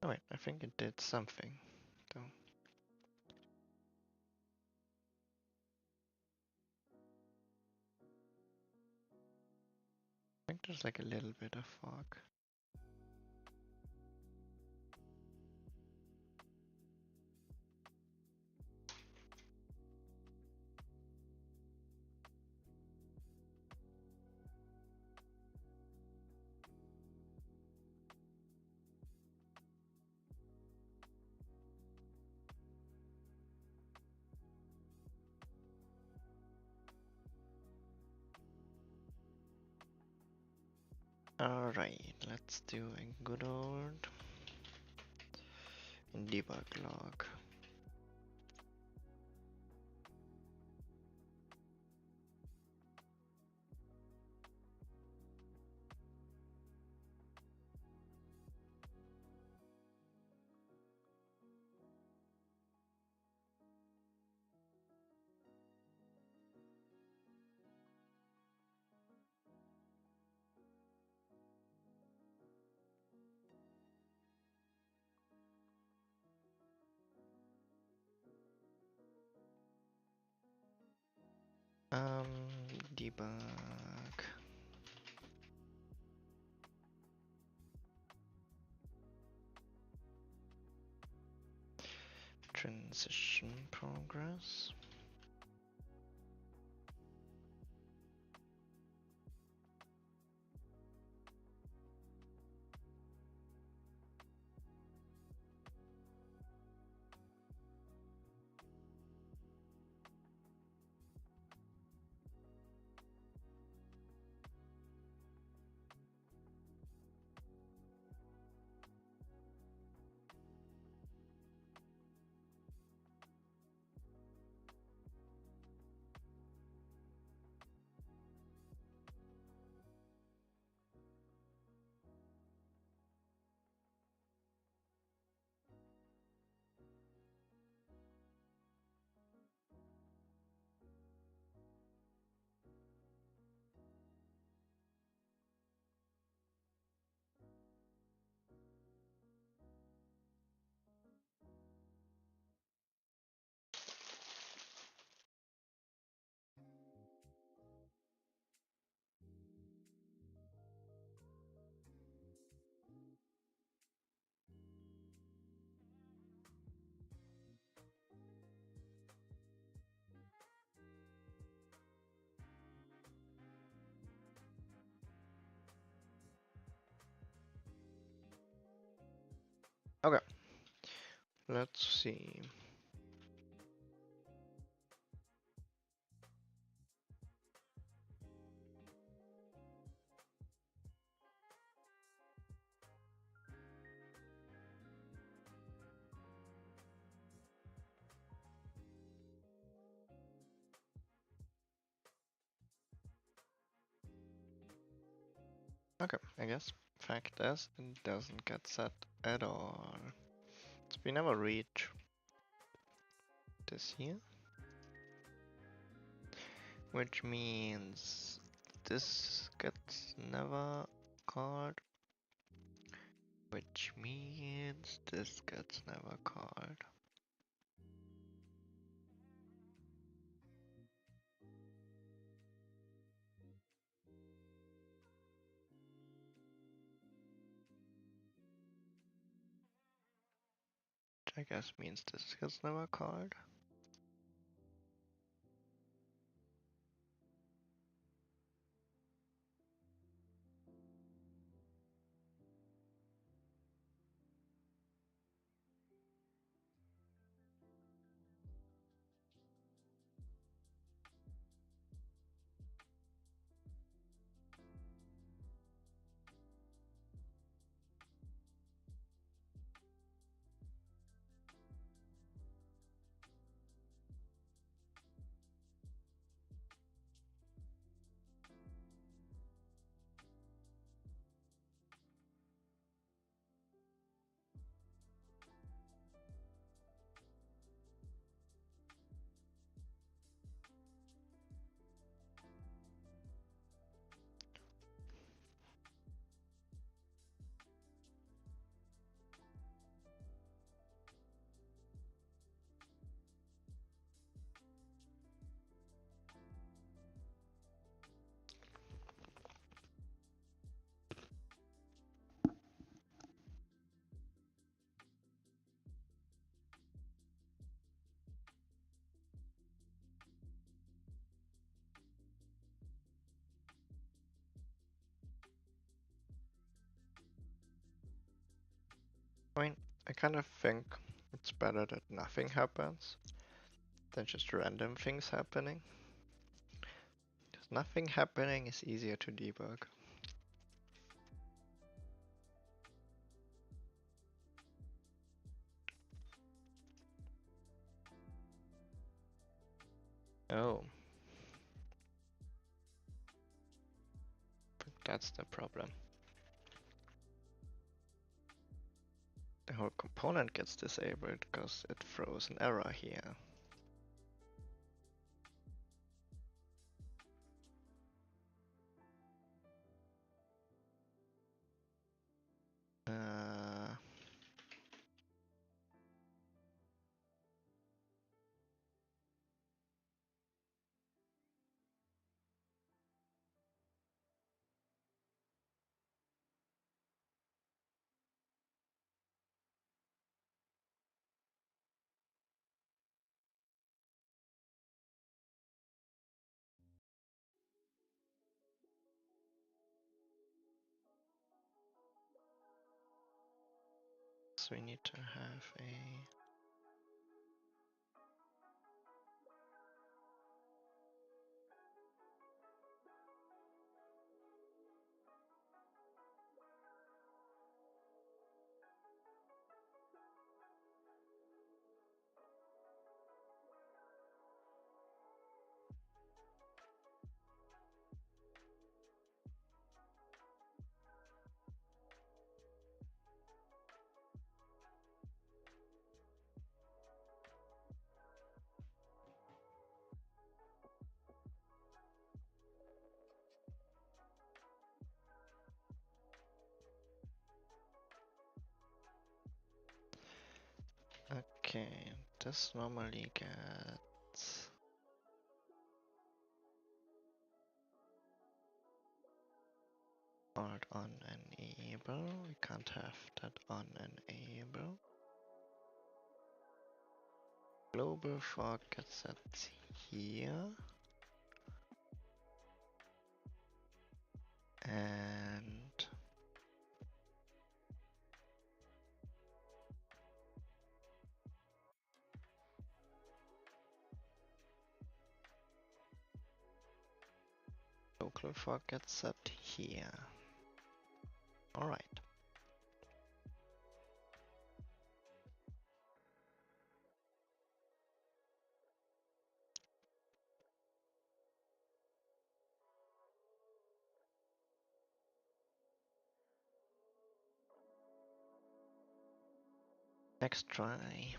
Oh wait, I think it did something, though. I think there's like a little bit of fog. Alright, let's do a good old debug log. Debug. Transition progress. Okay, let's see. Okay, I guess fact is it doesn't get set at all. So we never reach this here, which means this gets never called, which means this gets never called. Which I guess means this gets never called. I mean, I kind of think it's better that nothing happens than just random things happening. Because nothing happening is easier to debug. Oh, that's the problem. The whole component gets disabled because it throws an error here. So we need to have a okay. This normally gets called on enable. We can't have that on enable. Global fork gets set here. And local fork gets set here. Alright. Next try.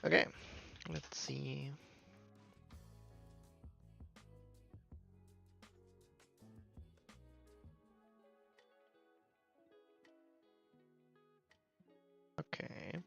Okay, let's see. Okay.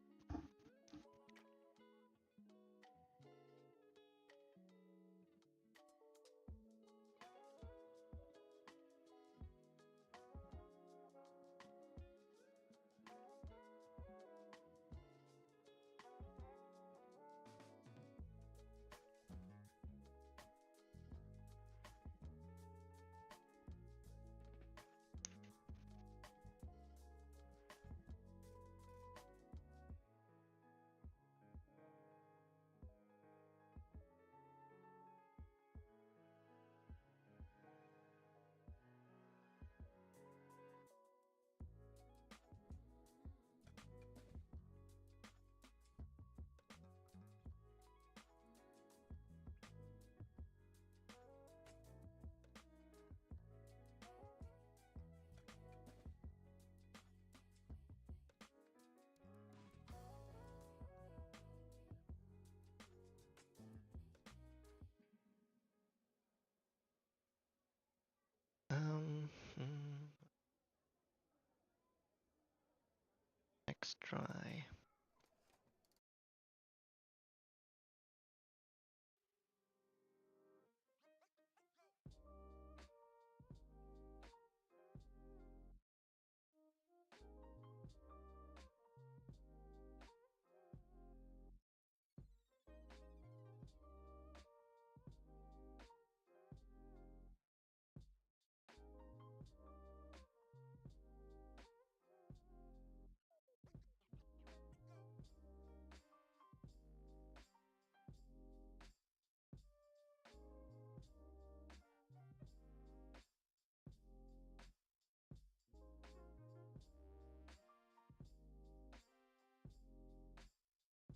Let's try.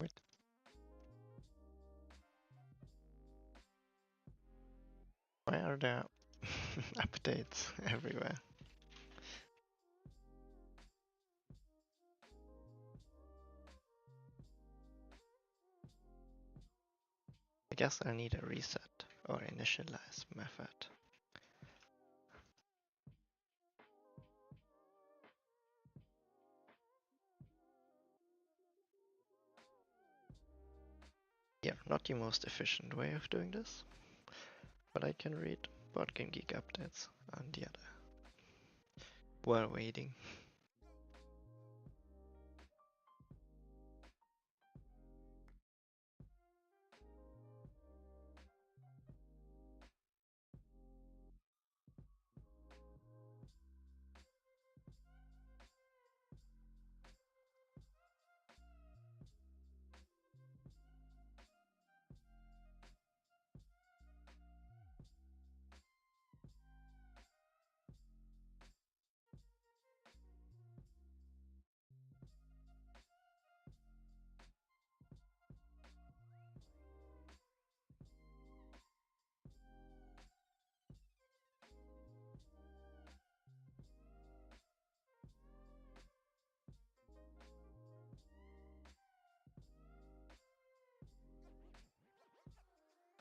Wait. Why are there updates everywhere? I guess I need a reset or initialize method. Yeah, not the most efficient way of doing this, but I can read Boardgame Geek updates on the other while waiting.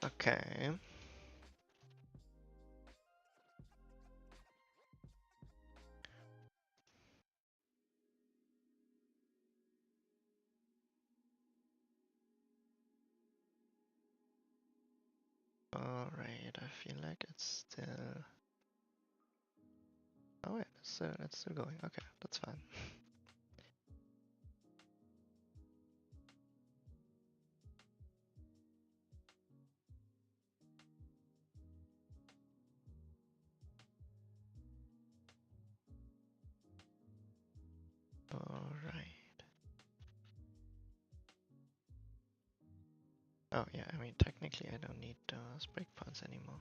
Okay. Alright, I feel like it's still... Oh wait, it's still going. Okay, that's fine. Alright. Oh yeah, I mean technically I don't need those breakpoints anymore.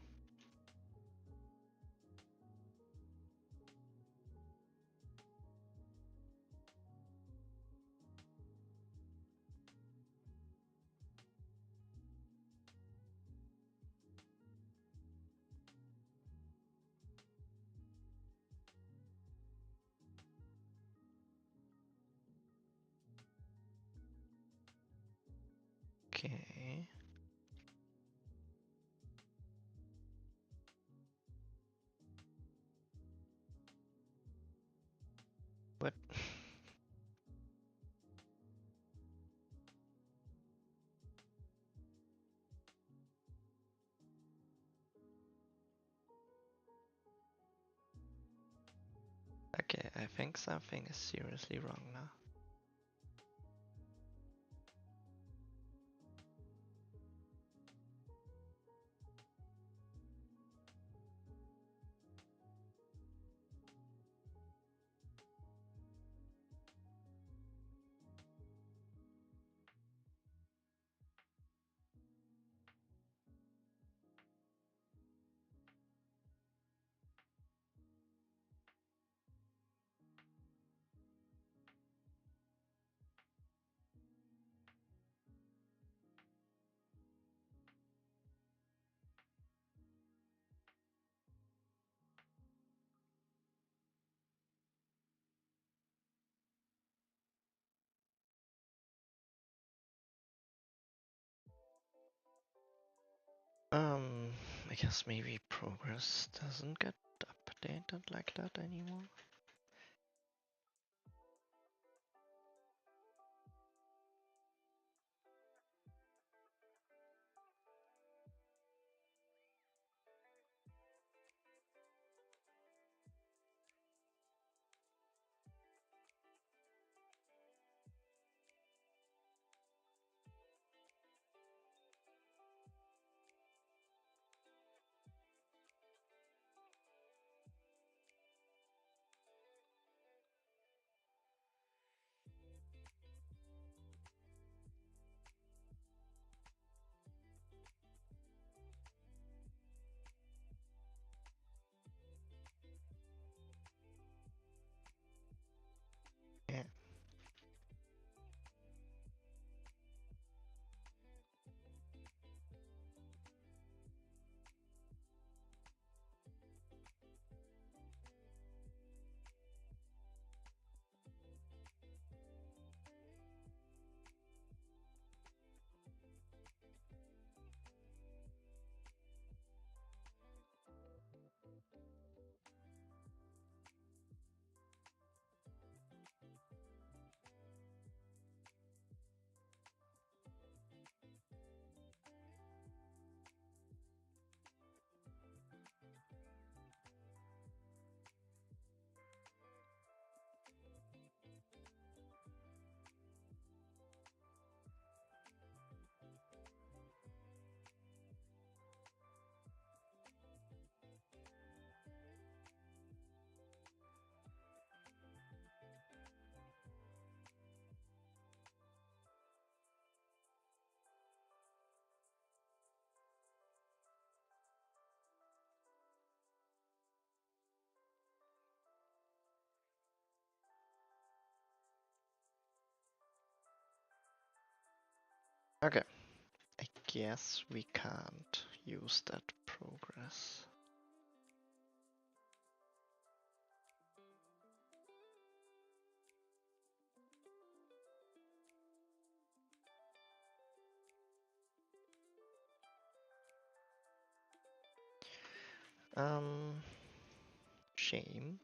Okay. What? Okay, I think something is seriously wrong now. I guess maybe progress doesn't get updated like that anymore. Okay, I guess we can't use that progress. Um, shame.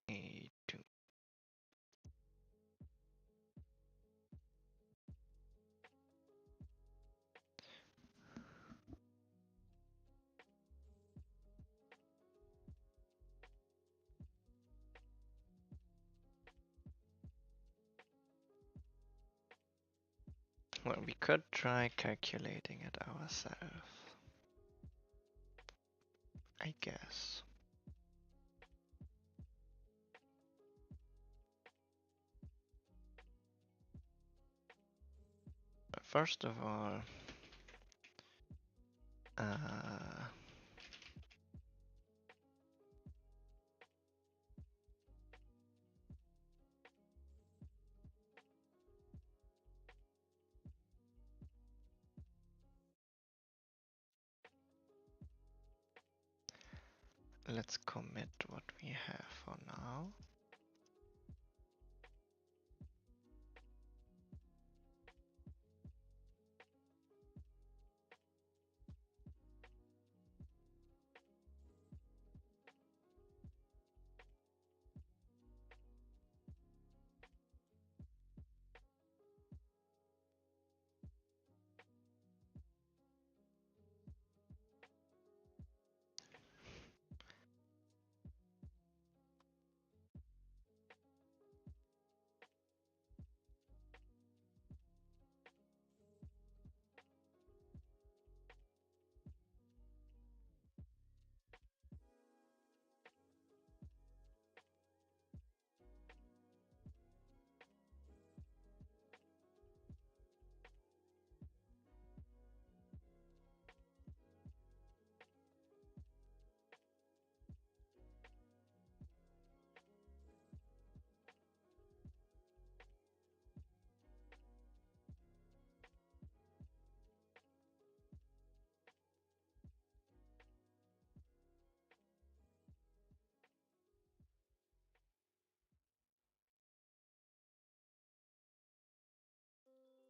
A2. Well, we could try calculating it ourselves, I guess. First of all, uh, let's commit what we have for now.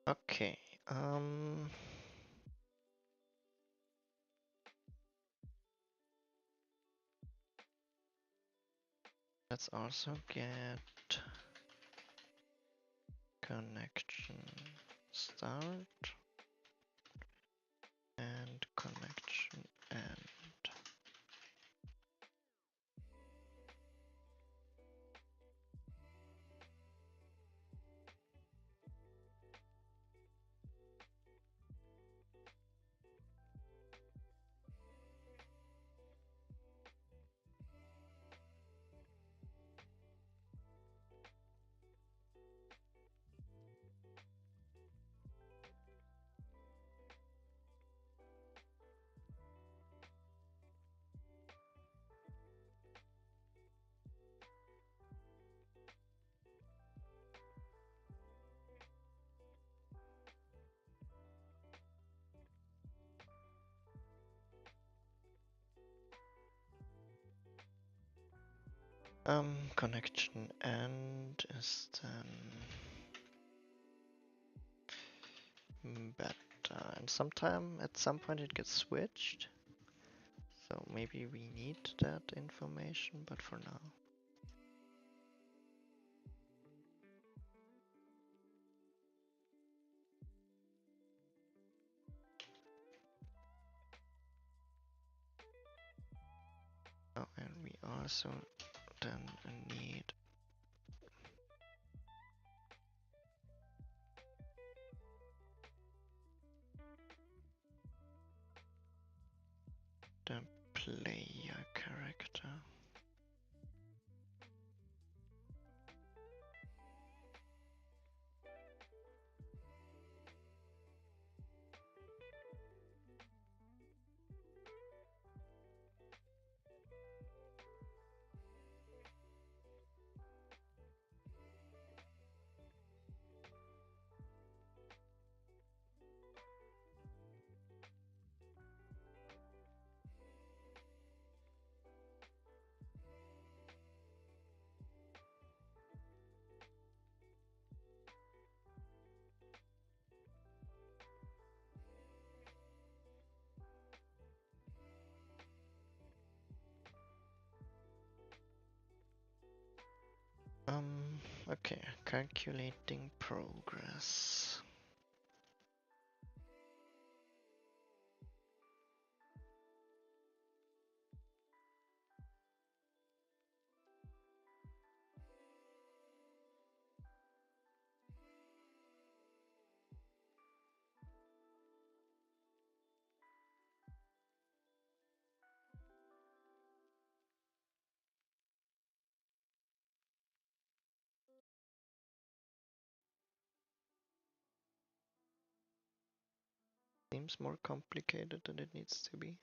Okay, let's also get connection start and connection end. Connection end is then better, and sometime at some point it gets switched. So maybe we need that information, but for now. Oh, and we also then need the player character. Okay, calculating progress. Seems more complicated than it needs to be.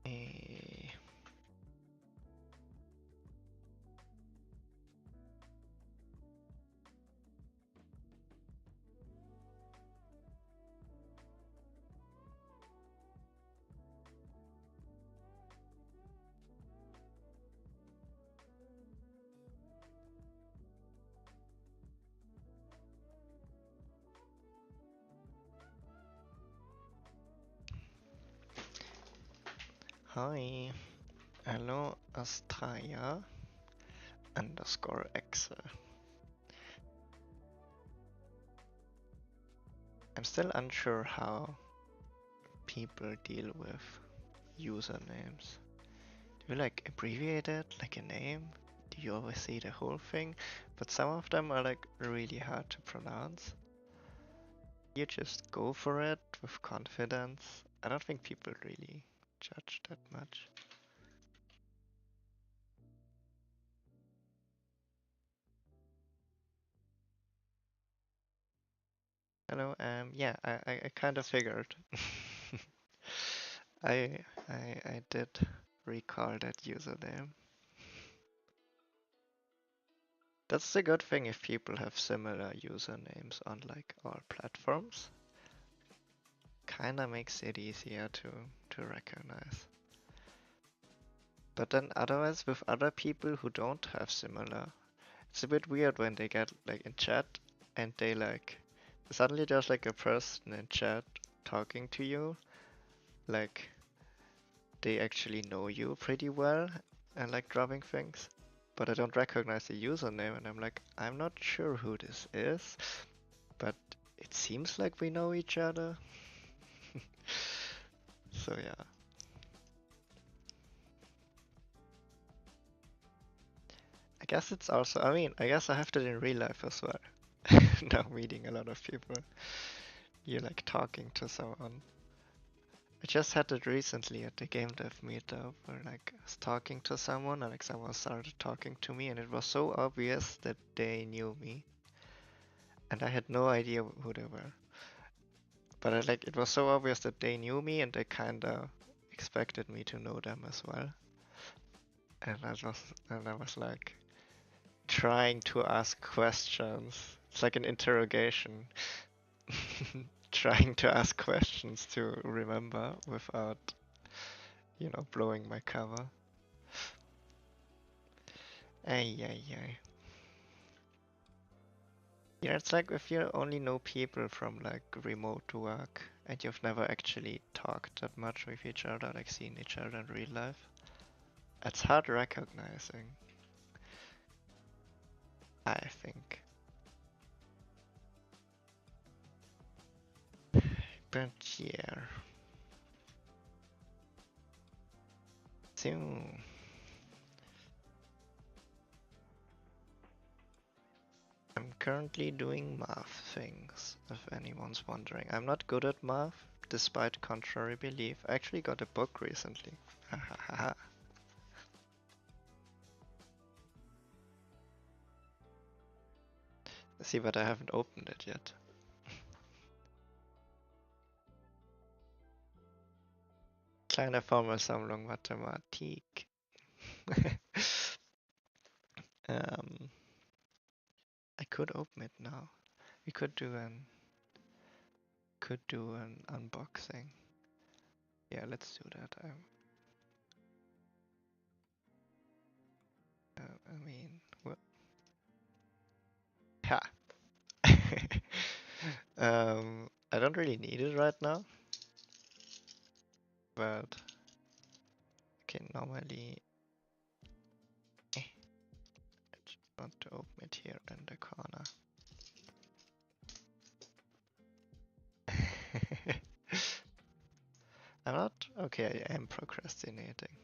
Eh, Hi, hello Astraya underscore Exe. I'm still unsure how people deal with usernames. Do you like abbreviate it like a name? Do you always say the whole thing? But some of them are like really hard to pronounce. You just go for it with confidence. I don't think people really judge that much. Hello, yeah, I kind of figured. I did recall that username. That's the good thing if people have similar usernames on like all platforms. Kinda makes it easier to recognize. But then otherwise with other people who don't have similar, it's a bit weird when they get like in chat and they like suddenly there's like a person in chat talking to you, like they actually know you pretty well and like dropping things, but I don't recognize the username, and I'm like, I'm not sure who this is, but it seems like we know each other. So yeah. I guess it's also, I mean, I guess I have that in real life as well. Now meeting a lot of people, you're like talking to someone. I just had it recently at the Gamedev meetup where like I was talking to someone and like someone started talking to me and it was so obvious that they knew me and I had no idea who they were. But like it was so obvious that they knew me and they kinda expected me to know them as well. And I was like trying to ask questions. It's like an interrogation. Trying to ask questions to remember without, blowing my cover. Ay, ay, ay. Yeah, it's like if you only know people from like remote work and you've never actually talked that much with each other, like seen each other in real life. It's hard recognizing, I think. But yeah. So, I'm currently doing math things, if anyone's wondering. I'm not good at math, despite contrary belief. I actually got a book recently. See, but I haven't opened it yet. Kleine Formelsammlung Mathematik. I could open it now. We could do an unboxing. Yeah, let's do that. I mean, well, ha. I don't really need it right now, but I can normally. I just want to open it here in the corner. I'm not okay. I am procrastinating.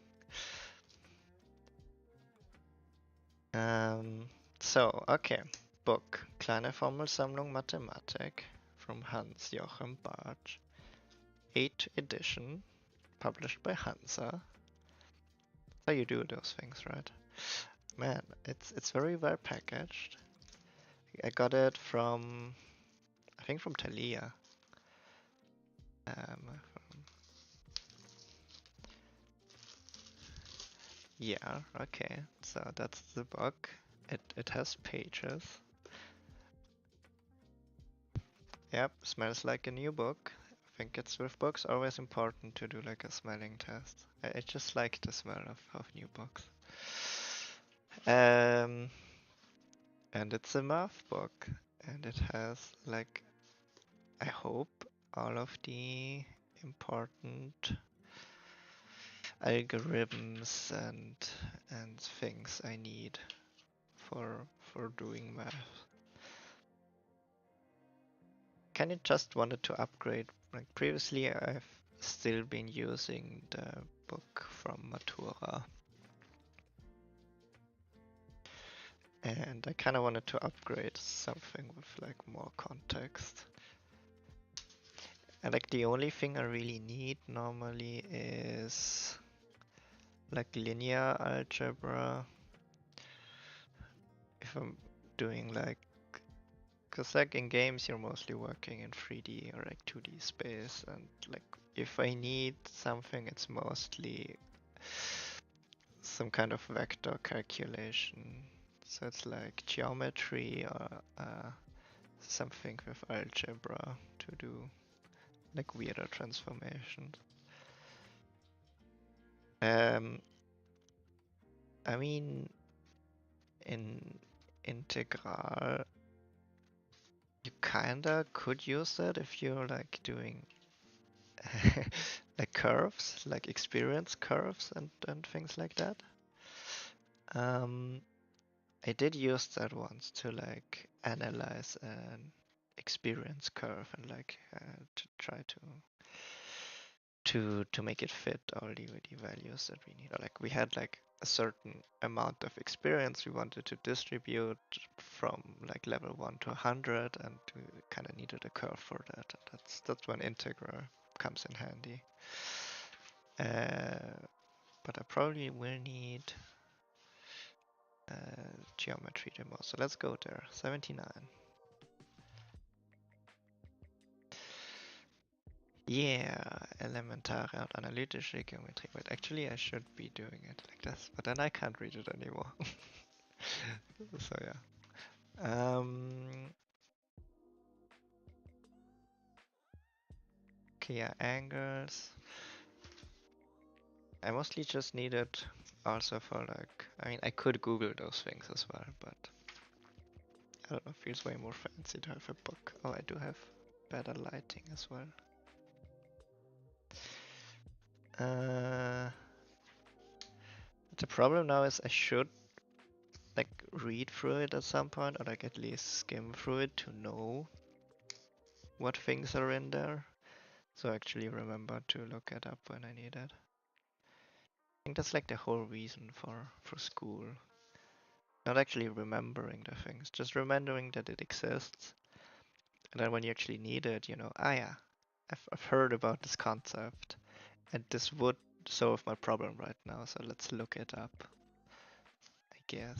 So okay, book Kleine Formelsammlung Mathematik from Hans Joachim Bartsch, 8th edition, published by Hansa. How you do those things, right? Man, it's very well packaged. I got it from, I think from Thalia. Yeah, okay. So that's the book. It has pages. Yep, smells like a new book. I think it's with books always important to do like a smelling test. I just like the smell of new books. And it's a math book, and it has like, I hope, all of the important algorithms and things I need for doing math. Kind of just wanted to upgrade. Like previously, I've still been using the book from Matura, and I kind of wanted to upgrade something with like more context. And like the only thing I really need normally is like linear algebra. If I'm doing like, cause like in games you're mostly working in 3D or like 2D space, and like if I need something, it's mostly some kind of vector calculation. So it's like geometry or something with algebra to do like weirder transformations. I mean, in integral, you kinda could use that if you're like doing like curves, like experience curves and things like that. Um, I did use that once to like analyze an experience curve and like to try to make it fit all the values that we need. Or like we had like a certain amount of experience we wanted to distribute from like level 1 to 100, and we kind of needed a curve for that. And that's when integral comes in handy. But I probably will need geometry demo. So let's go there. 79. Yeah, elementare und analytische Geometrie. But actually I should be doing it like this, but then I can't read it anymore. So yeah. Okay, yeah, angles. I mostly just need it also for like, I mean, I could Google those things as well, but I don't know, feels way more fancy to have a book. Oh, I do have better lighting as well. The problem now is I should like read through it at some point, or like at least skim through it to know what things are in there. So actually remember to look it up when I need it. I think that's like the whole reason for school. Not actually remembering the things, just remembering that it exists. And then when you actually need it, you know, ah yeah, I've heard about this concept, and this would solve my problem right now, so let's look it up, I guess.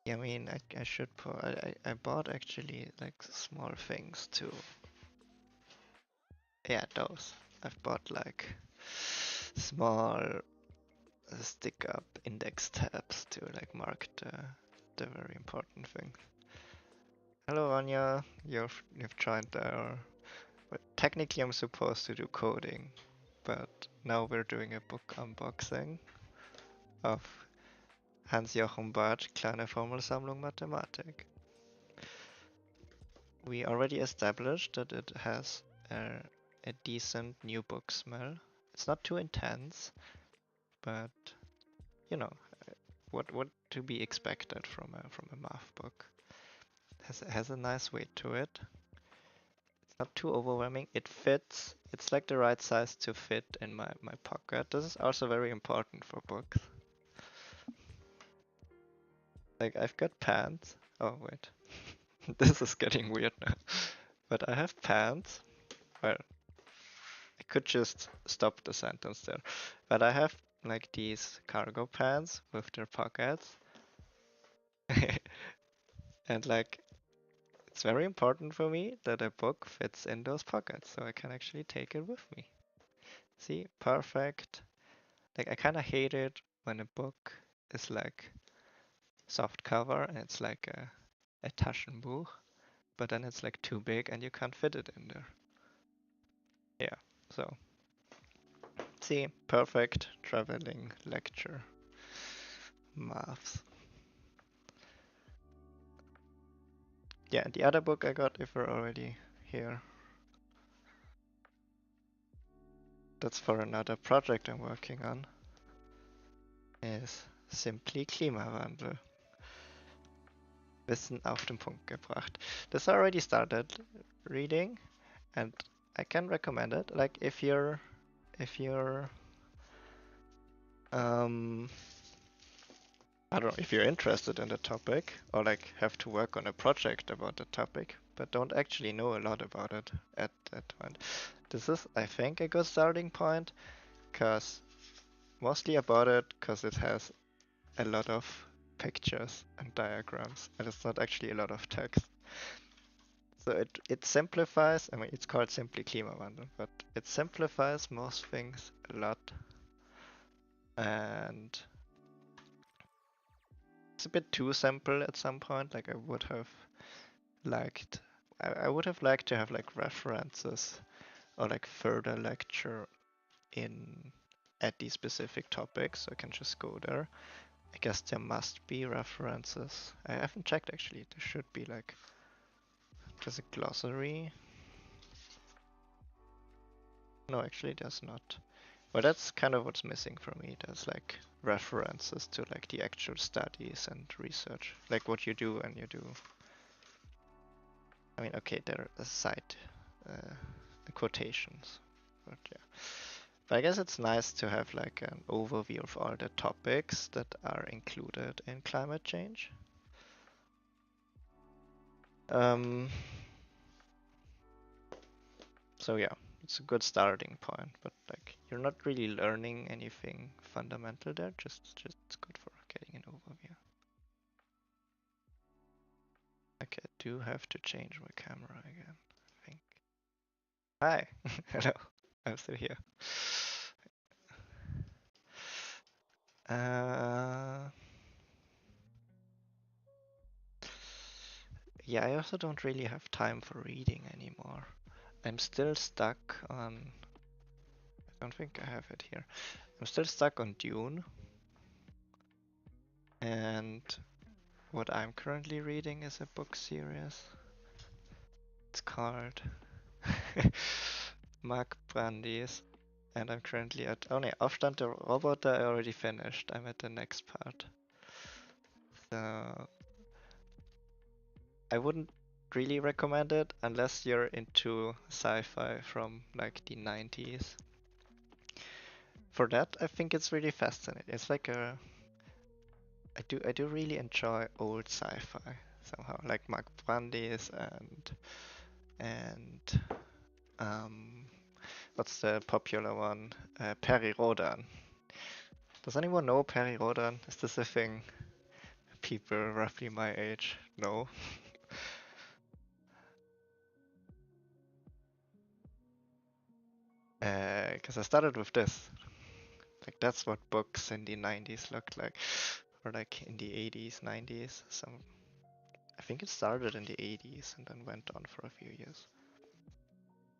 Yeah, I mean, I should put, I bought actually like small things too. Yeah, those. I've bought like small stick up index tabs to like mark the very important things. Hello Anya, you've tried there. But technically I'm supposed to do coding, but now we're doing a book unboxing of Hans-Jochen Bartsch Kleine Formelsammlung Mathematik. We already established that it has a decent new book smell. It's not too intense, but you know what to be expected from a math book. Has a nice weight to it. It's not too overwhelming. It fits. It's like the right size to fit in my pocket. This is also very important for books. Like I've got pants. Oh wait, this is getting weird now. But I have pants. Well, I could just stop the sentence there. But I have like these cargo pants with their pockets. And like it's very important for me that a book fits in those pockets so I can actually take it with me. See, perfect. Like I kind of hate it when a book is like soft cover and it's like a Taschenbuch, but then it's like too big and you can't fit it in there. Yeah, so see, perfect traveling lecture. Maths. Yeah, the other book I got, if we're already here, that's for another project I'm working on, is Simply Klimawandel. Wissen auf den Punkt gebracht. This I already started reading, and I can recommend it. Like if you're I don't know, if you're interested in the topic or like have to work on a project about the topic, but don't actually know a lot about it at that point. This is, I think, a good starting point, cause mostly about it, cause it has a lot of pictures and diagrams, and it's not actually a lot of text. So it simplifies, I mean, it's called Simply Klimawandel, but it simplifies most things a lot. And it's a bit too simple at some point. Like I would have liked, I would have liked to have like references or like further lecture in at these specific topics, so I can just go there. I guess there must be references. I haven't checked actually. There should be like There's a glossary. No, actually there's not. Well, that's kind of what's missing for me. There's like references to like the actual studies and research, like what you do and you do. I mean, okay, there are side quotations, but yeah. But I guess it's nice to have like an overview of all the topics that are included in climate change. Um, so yeah, it's a good starting point, but like you're not really learning anything fundamental there, just it's good for getting an overview. Okay, I do have to change my camera again, I think. Hi, hello, I'm still here. Uh, yeah, I also don't really have time for reading anymore. I'm still stuck on. I don't think I have it here. I'm still stuck on Dune, and what I'm currently reading is a book series. It's called Mark Brandes, and I'm currently at. Oh no, Aufstand der Roboter I already finished. I'm at the next part. So I wouldn't really recommend it unless you're into sci-fi from like the 90s. For that, I think it's really fascinating. It's like a I do really enjoy old sci-fi somehow, like Mark Brandes and um, what's the popular one? Perry Rodan. Does anyone know Perry Rodan? Is this a thing? People roughly my age know. Because I started with this. Like that's what books in the 90s looked like, or like in the 80s, 90s. Some, I think it started in the 80s and then went on for a few years.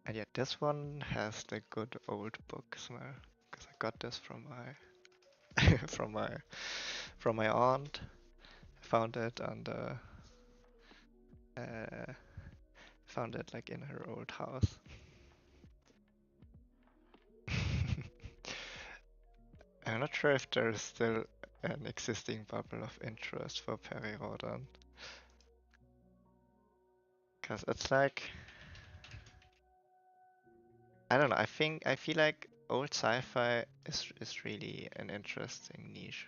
And yet this one has the good old book smell because I got this from my from my aunt. I found it on the found it like in her old house. I'm not sure if there's still an existing bubble of interest for Perry Rodan. Because it's like, I don't know, I feel like old sci-fi is really an interesting niche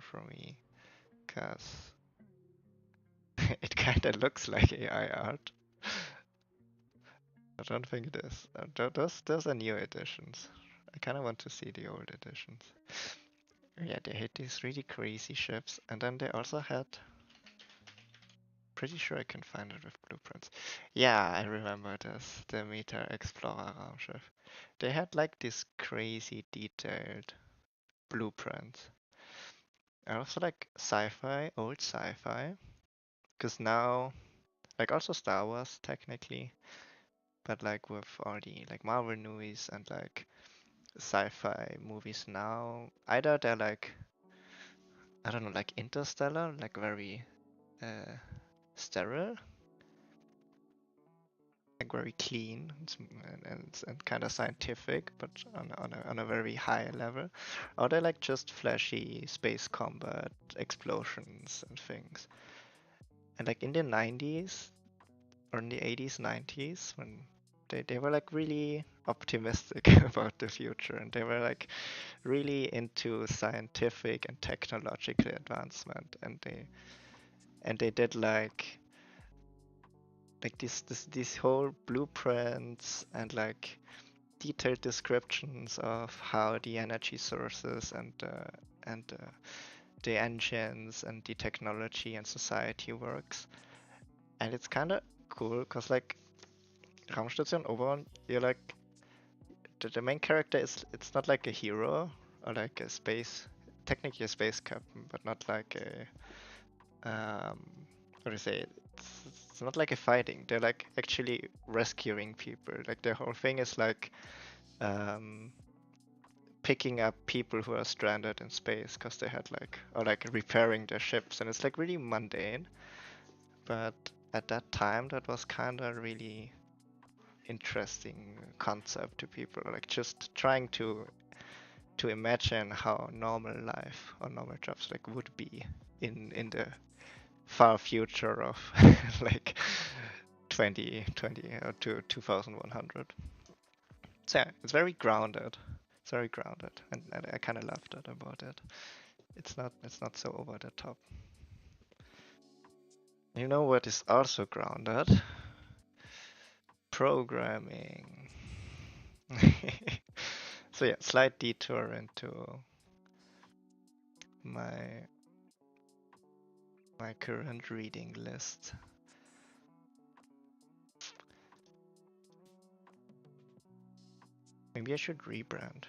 for me. Because it kinda looks like AI art. I don't think it is. Those are new editions. I kinda want to see the old editions. Yeah, they had these really crazy ships, and then they also had. Pretty sure I can find it with blueprints. Yeah, I remember this. The Meter Explorer Raumschiff. They had like this crazy detailed blueprints. And also like sci-fi, old sci-fi. Because now, like also Star Wars technically, but like with all the like Marvel movies and like sci-fi movies now, either they're like, I don't know, like Interstellar, like very uh, sterile, like very clean and kind of scientific, but on a very high level. Or they like just flashy space combat, explosions and things. And like in the 90s or in the 80s, 90s, when they were like really optimistic about the future and they were like really into scientific and technological advancement and they did like these whole blueprints and like detailed descriptions of how the energy sources and the engines and the technology and society works. And it's kind of cool because like Raumstation Oberon, you're like the main character is it's not like a hero or like a space, technically a space captain, but not like how do you say it? It's not like a fighting. They're like actually rescuing people. Like the whole thing is like um, picking up people who are stranded in space because they had like or like repairing their ships, and it's like really mundane. But at that time that was kind of really interesting concept to people, like just trying to imagine how normal life or normal jobs like would be in the far future of like 2020 or to 2100. So yeah, it's very grounded. It's very grounded, and I kind of loved it about it. It's not so over the top. You know what is also grounded? Programming. So yeah, slight detour into my my current reading list. Maybe I should rebrand.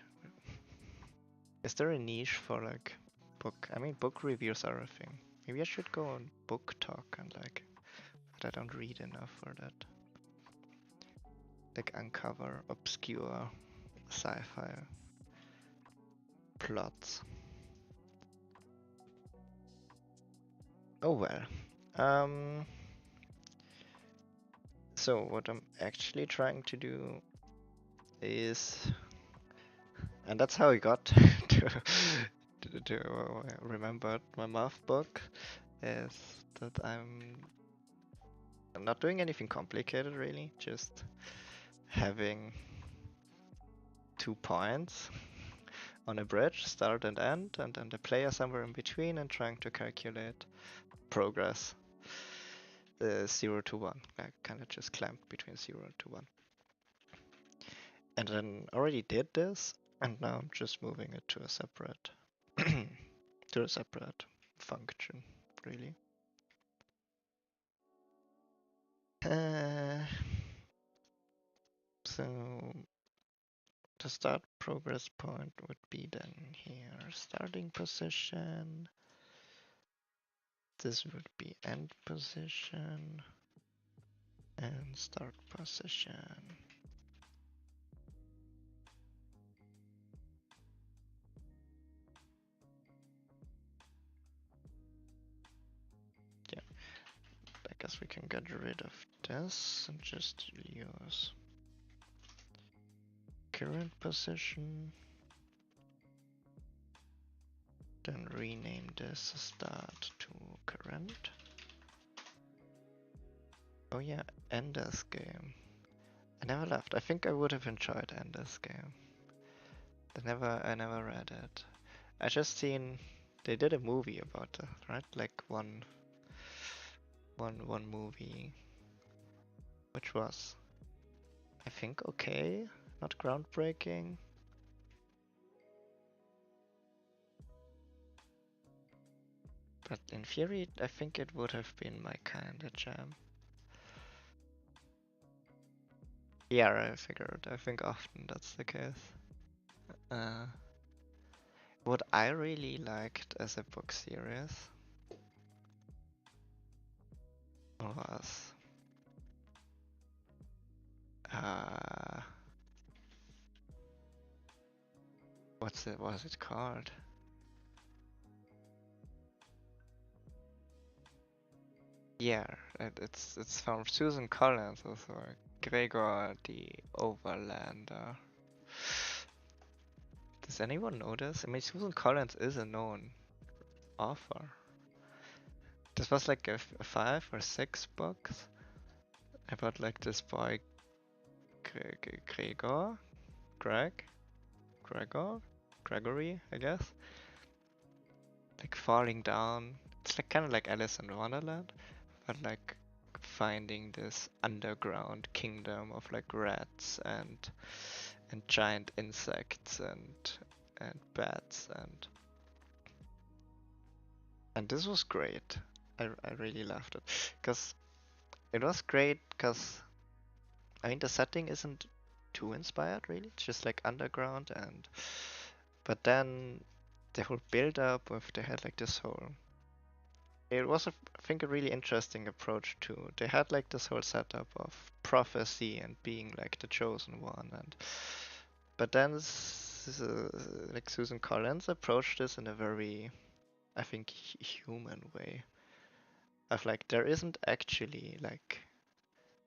Is there a niche for like book? I mean, book reviews are a thing. Maybe I should go on book talk and like, but I don't read enough for that. Like uncover obscure sci-fi plots. Oh well. Um. So what I'm actually trying to do is, and that's how I got to remember my math book, is that I'm not doing anything complicated really, just having 2 points on a bridge, start and end, and then the player somewhere in between, and trying to calculate progress 0 to 1. I kind of just clamped between 0 to 1. And then already did this, and now I'm just moving it to a separate to a separate function, really. So the start progress point would be then here, starting position. This would be end position and start position. Yeah, I guess we can get rid of this and just use current position. Then rename this start to current. Oh yeah, Ender's Game. I never left. I think I would have enjoyed Ender's Game. I never read it. I just seen they did a movie about it, right? Like one movie, which was, I think, okay, not groundbreaking. But in theory, I think it would have been my kind of jam. Yeah, I figured. I think often that's the case. Uh, what I really liked as a book series was uh, what is it called? Yeah, it's from Susan Collins also. Gregor the Overlander. Does anyone know this? I mean, Susan Collins is a known author. This was like a 5 or 6 books about like this boy Gregor, Gregory, I guess, like falling down. It's like kind of like Alice in Wonderland, but like finding this underground kingdom of like rats and giant insects and bats and this was great. I really loved it because it was great because I mean the setting isn't too inspired really. It's just like underground and but then the whole build up with they had like this whole it was I think a really interesting approach too. They had like this whole setup of prophecy and being like the chosen one and but then like Susan Collins approached this in a very I think human way of like there isn't actually like,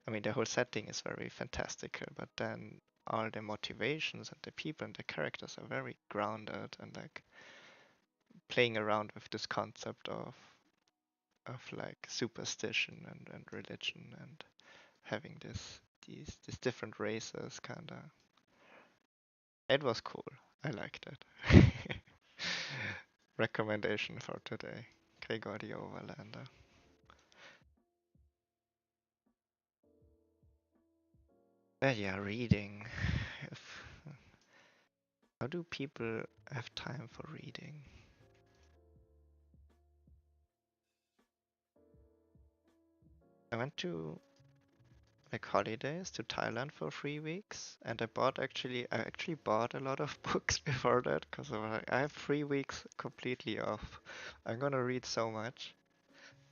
I mean the whole setting is very fantastical, but then all the motivations and the people and the characters are very grounded and like playing around with this concept of like superstition and religion and having these different races kinda. It was cool. I liked it. Recommendation for today. Gregor the Overlander. Yeah, reading. If, how do people have time for reading? I went to like holidays to Thailand for 3 weeks, and I actually bought a lot of books before that because I was like, I have 3 weeks completely off. I'm gonna read so much,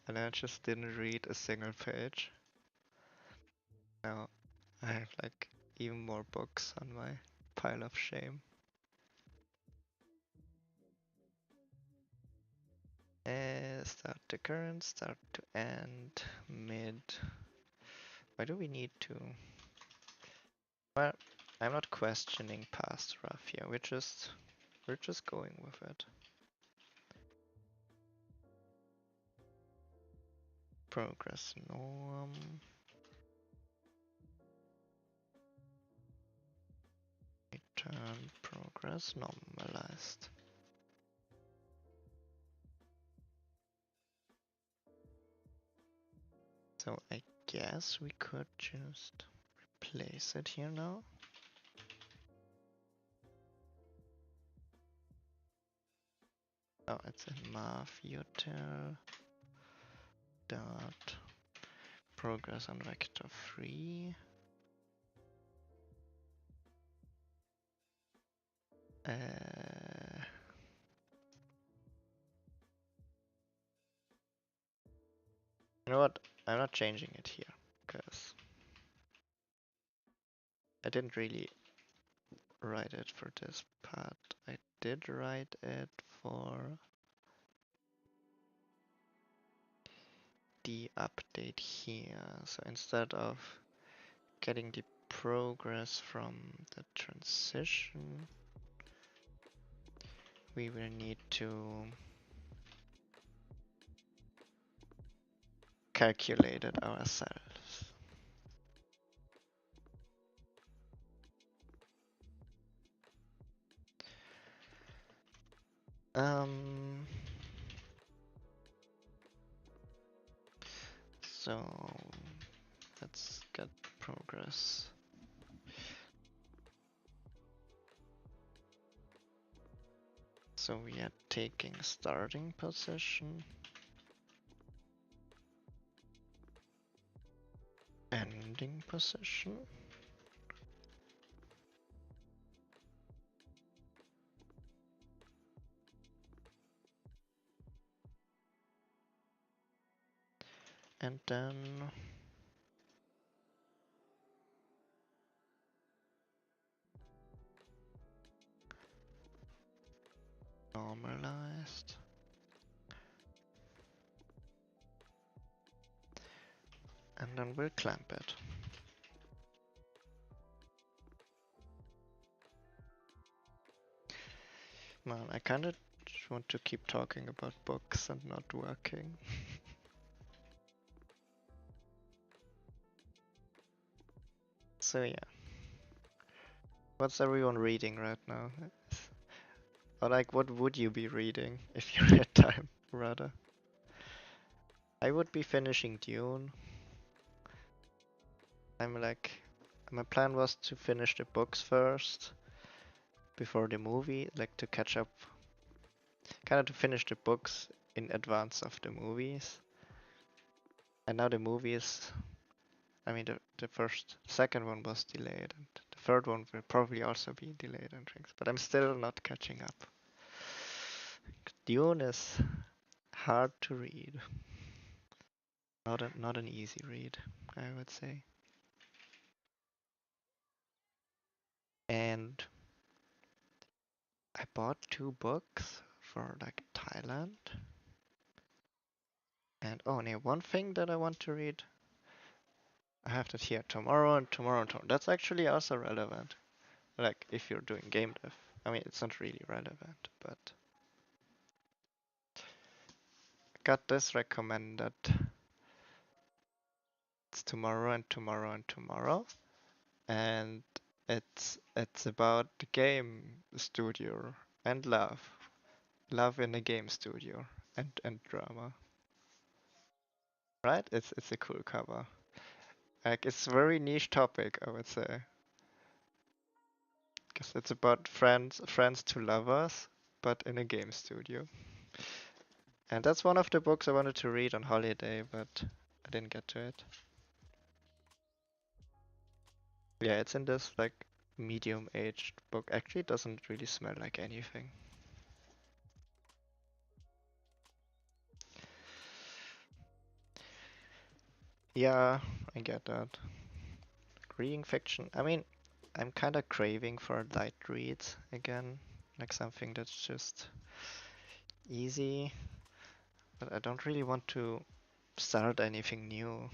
and I just didn't read a single page. Now I have like even more books on my pile of shame. Start to current, start to end, mid. Why do we need to? Well, I'm not questioning past rough here. We're just going with it. Progress norm. Return progress normalized. So I guess we could just replace it here now. Oh, it's in math util dot progress on vector 3. Uh, you know what? I'm not changing it here because I didn't really write it for this part. I did write it for the update here. So instead of getting the progress from the transition, we will need to calculate it ourselves. So let's get progress. So we are taking starting position, ending position, and then normalized. And then we'll clamp it. Man, I kinda want to keep talking about books and not working. So yeah. What's everyone reading right now? Or like, what would you be reading if you had time, rather? I would be finishing Dune. I'm like, my plan was to finish the books first before the movie, like to catch up, kind of to finish the books in advance of the movies. And now the movies, I mean, the second one was delayed, and the third one will probably also be delayed and things. But I'm still not catching up. Dune is hard to read. Not an easy read, I would say. And I bought 2 books for like Thailand. And only one thing that I want to read. I have that here tomorrow and tomorrow and tomorrow. That's actually also relevant. Like if you're doing game dev. I mean, it's not really relevant, but got this recommended. It's tomorrow and tomorrow and tomorrow, and it's about the game studio and love in a game studio and drama. Right? It's a cool cover. Like it's a very niche topic, I would say, because it's about friends to lovers, but in a game studio. And that's one of the books I wanted to read on holiday, but I didn't get to it. Yeah, it's in this like medium-aged book. Actually, it doesn't really smell like anything. Yeah, I get that. Reading fiction. I mean, I'm kind of craving for light reads again, like something that's just easy, but I don't really want to start anything new.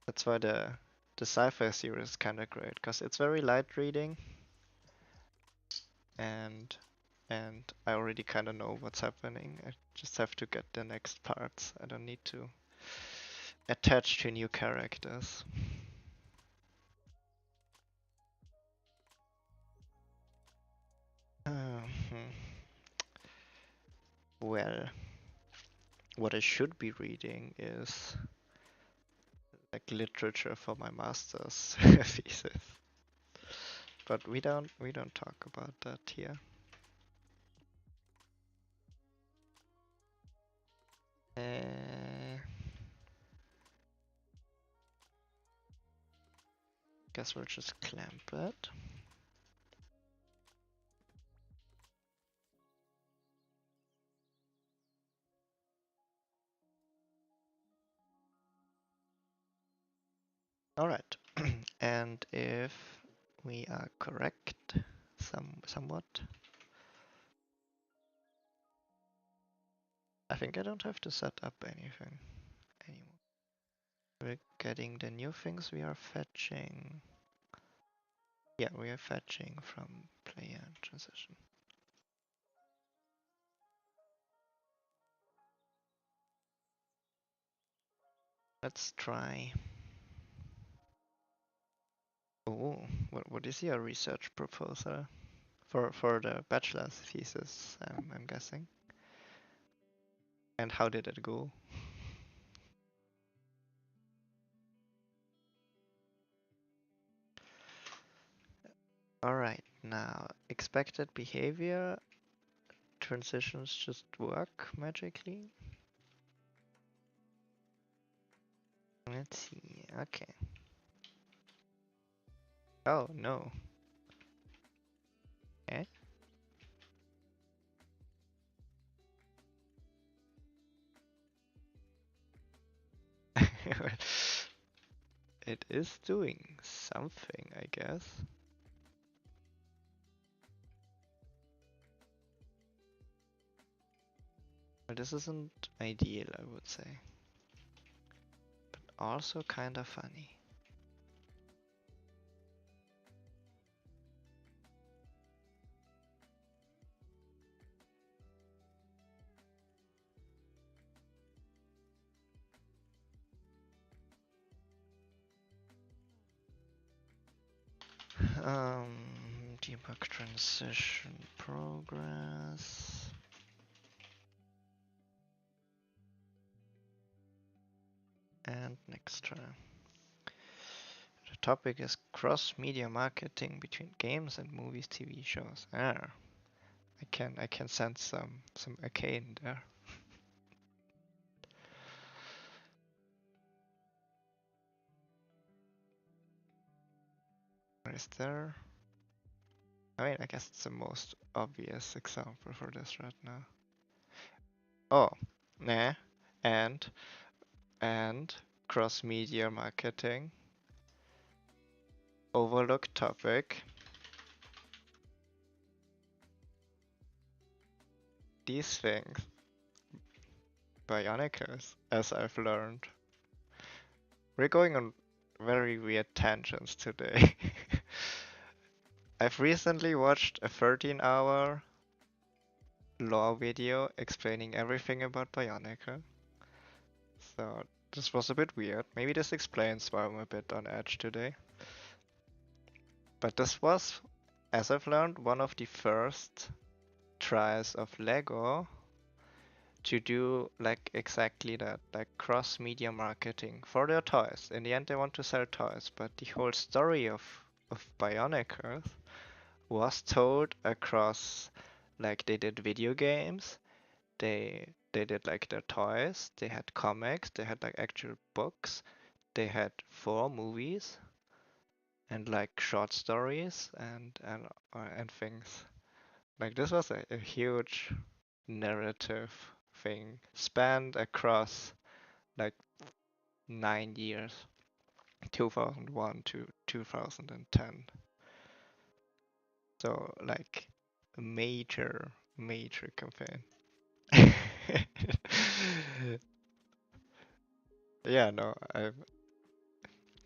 That's why the sci-fi series is kind of great, because it's very light reading, and and I already kind of know what's happening. I just have to get the next parts. I don't need to attach to new characters. Hmm. Well, what I should be reading is like literature for my master's thesis. But we don't talk about that here. Guess we'll just clamp it. Alright. And if we are correct, somewhat, I think I don't have to set up anything anymore. We're getting the new things we are fetching. Yeah, we are fetching from player and transition. Let's try. Oh, what is your research proposal for the bachelor's thesis? I'm guessing. And how did it go? Alright, now expected behavior transitions just work magically. Let's see. Okay. Oh no. Eh? It is doing something, I guess. But this isn't ideal, I would say. But also kind of funny. Debug transition progress. And next try. The topic is cross-media marketing between games and movies, TV shows. I can sense some arcane there. What is there? I mean, I guess it's the most obvious example for this right now. Oh, nah, and and cross-media marketing. Overlooked topic. These things. Bionicers, as I've learned. We're going on very weird tangents today. I've recently watched a 13-hour lore video explaining everything about Bionica. So this was a bit weird. Maybe this explains why I'm a bit on edge today. But this was, as I've learned, one of the first tries of Lego to do like exactly that, like cross-media marketing for their toys. In the end, they want to sell toys, but the whole story of Bionic Earth was told across, like they did video games, they did like their toys, they had comics, they had like actual books, they had 4 movies and like short stories and things. Like this was a huge narrative thing spanned across like 9 years, 2001 to 2010. So like a major campaign. Yeah, no,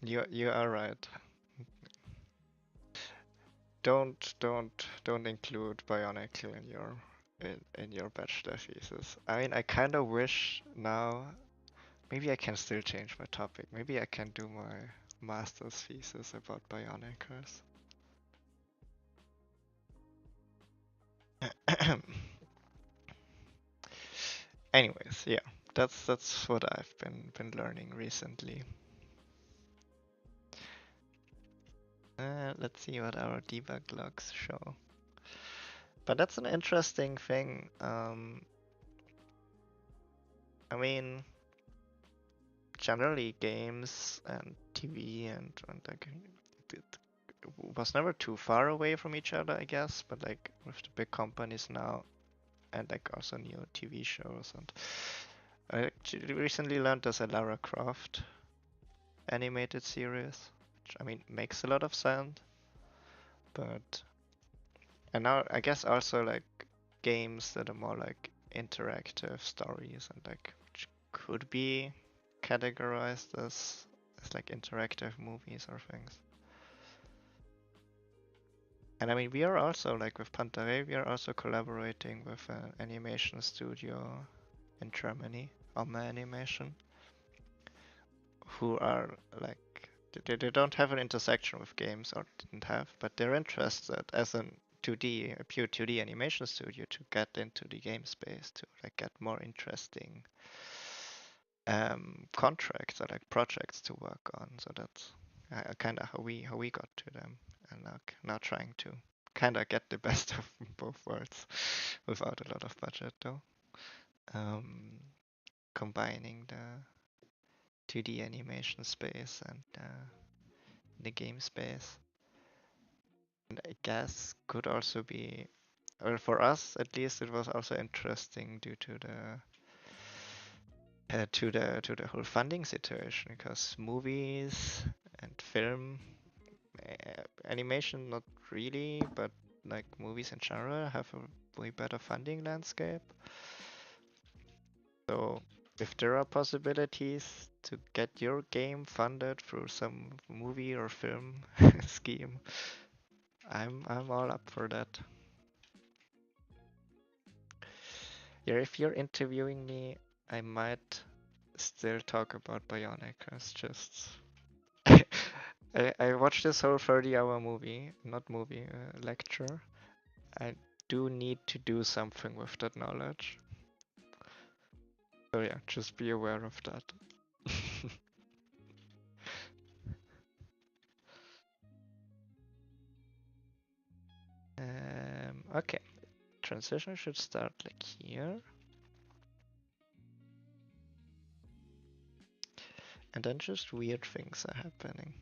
you are right. Don't include Bionicle in your bachelor thesis. I mean, I kind of wish now. Maybe I can still change my topic. Maybe I can do my master's thesis about Bionicers. Anyways, yeah, that's what I've been learning recently. Let's see what our debug logs show. But that's an interesting thing. I mean, generally games and TV and like it was never too far away from each other, I guess. But like with the big companies now, and like also new TV shows, and I actually recently learned there's a Lara Croft animated series, which I mean makes a lot of sense. But and now I guess also like games that are more like interactive stories and like which could be categorized as like interactive movies or things. And I mean we are also like with Panta Rhei, we are also collaborating with an animation studio in Germany, Oma Animation, who are like they don't have an intersection with games or didn't have, but they're interested as an 2D, a pure 2D animation studio to get into the game space to like get more interesting contracts or like projects to work on. So that's kind of how we got to them, and now trying to kind of get the best of both worlds without a lot of budget though. Um, Combining the 2D animation space and the game space. And I guess could also be, or for us at least, it was also interesting due to the whole funding situation, because movies and film, animation not really, but like movies in general have a way better funding landscape. So if there are possibilities to get your game funded through some movie or film scheme, I'm all up for that. Yeah, if you're interviewing me, I might still talk about Bionicers. Just I watched this whole 30-hour movie, not movie, lecture. I do need to do something with that knowledge. So yeah, just be aware of that. Okay, transition should start like here. And then just weird things are happening.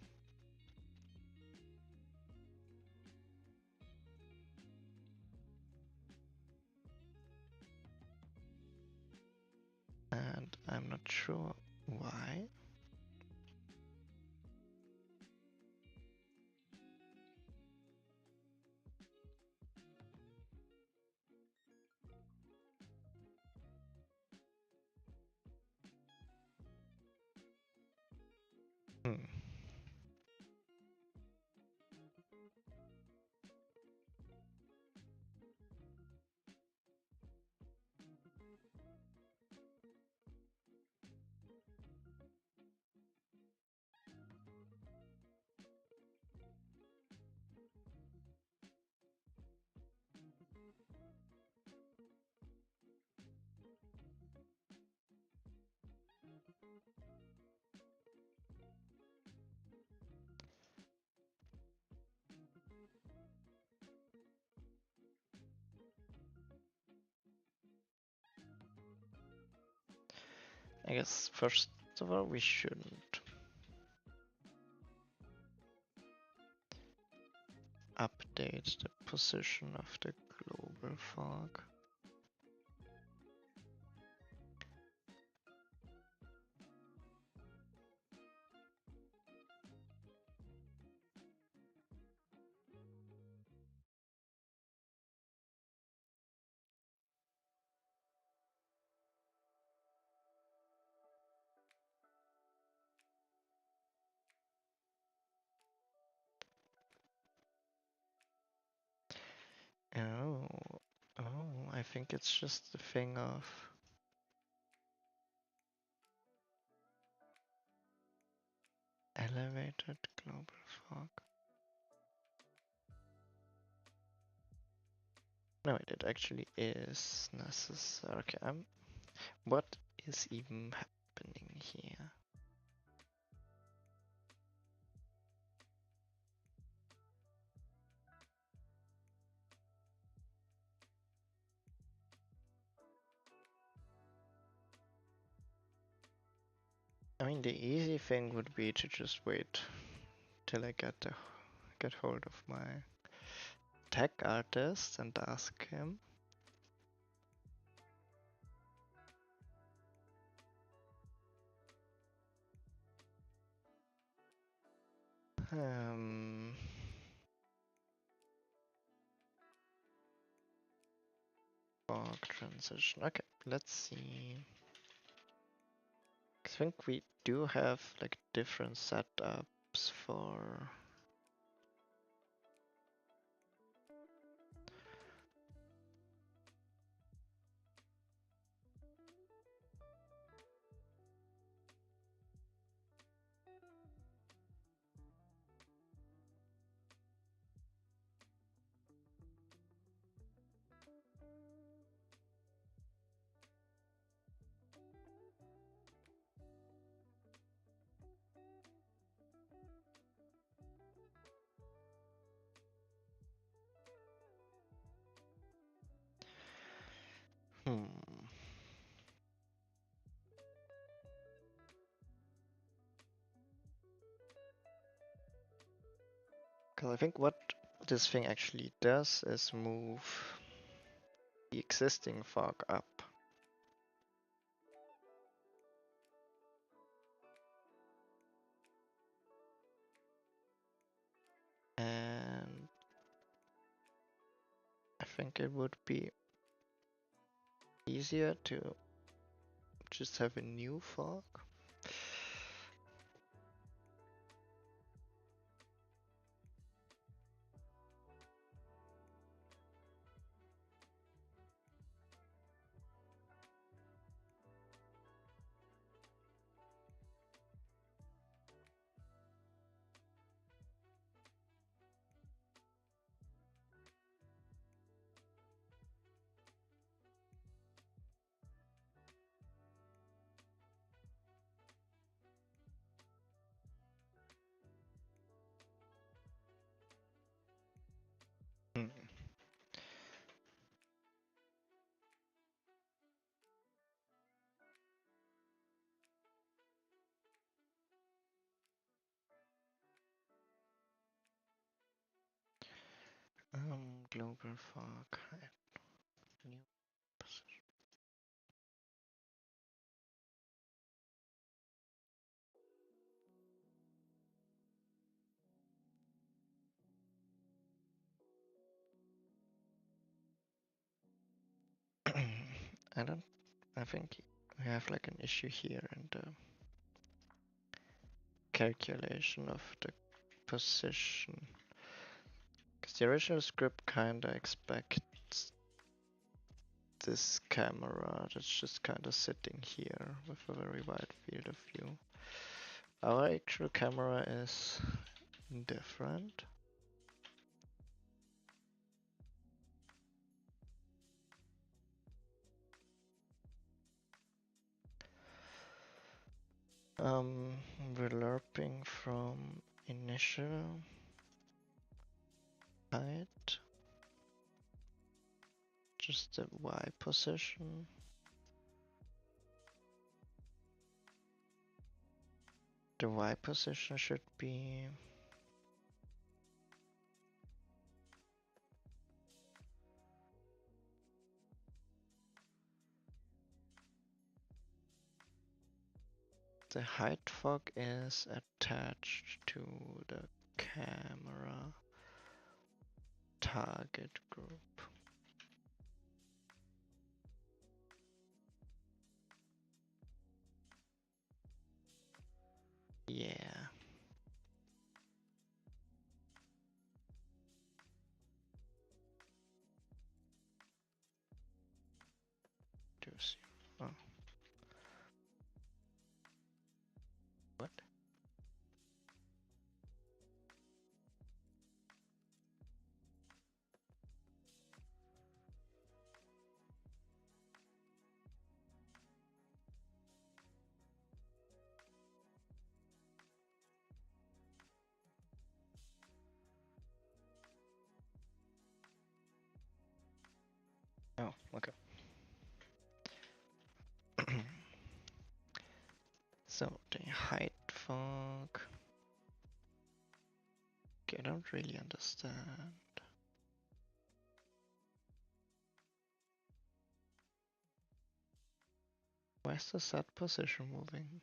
And I'm not sure why. I guess first of all we shouldn't update the position of the global fog. Oh, oh, I think it's just a thing of elevated global fog. No, it actually is necessary. Okay, what is even happening here? I mean, the easy thing would be to just wait till I get hold of my tech artist and ask him. Fog transition. Okay, let's see. I think we do have like different setups for. Hmm. Because I think what this thing actually does is move the existing fog up. And I think it would be easier to just have a new fog. Hmm. Global fog. New position. I don't. I think we have like an issue here in the calculation of the position. Because the original script kinda expects this camera that's just kinda sitting here with a very wide field of view. Our actual camera is different. We're lerping from initial height, just the Y position. The Y position should be... The height fog is attached to the camera target group. Yeah. Do see. Oh. What? Oh, okay. So the height fog. Okay, I don't really understand. Why is the set position moving?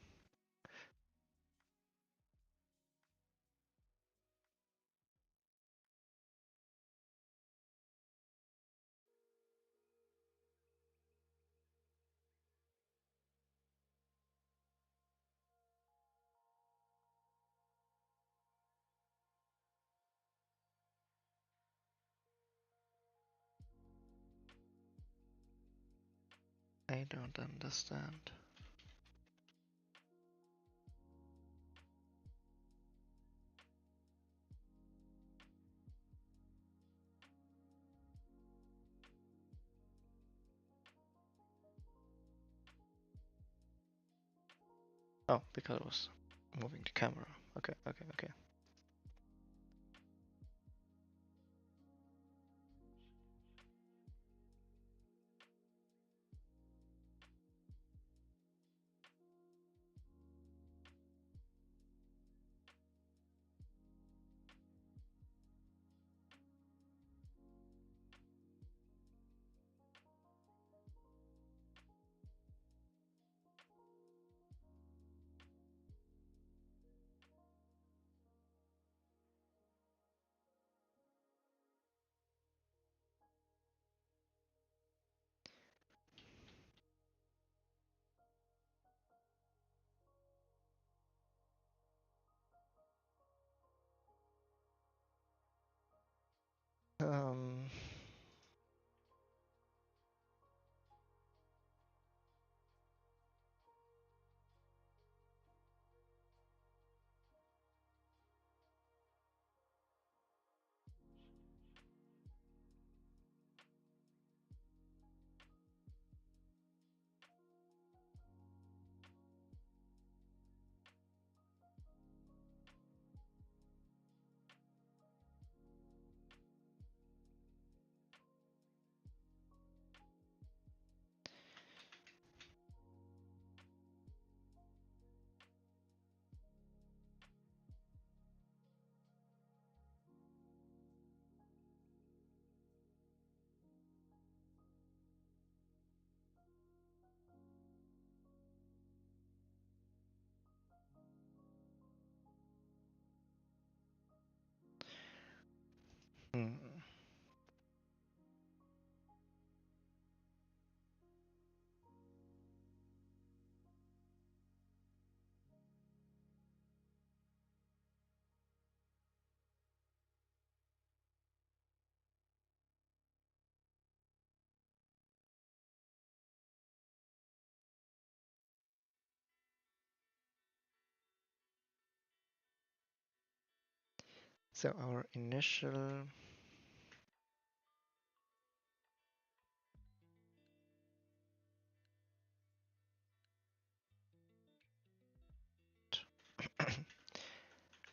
I don't understand. Oh, because it was moving the camera. Okay. Um, hmm. So our initial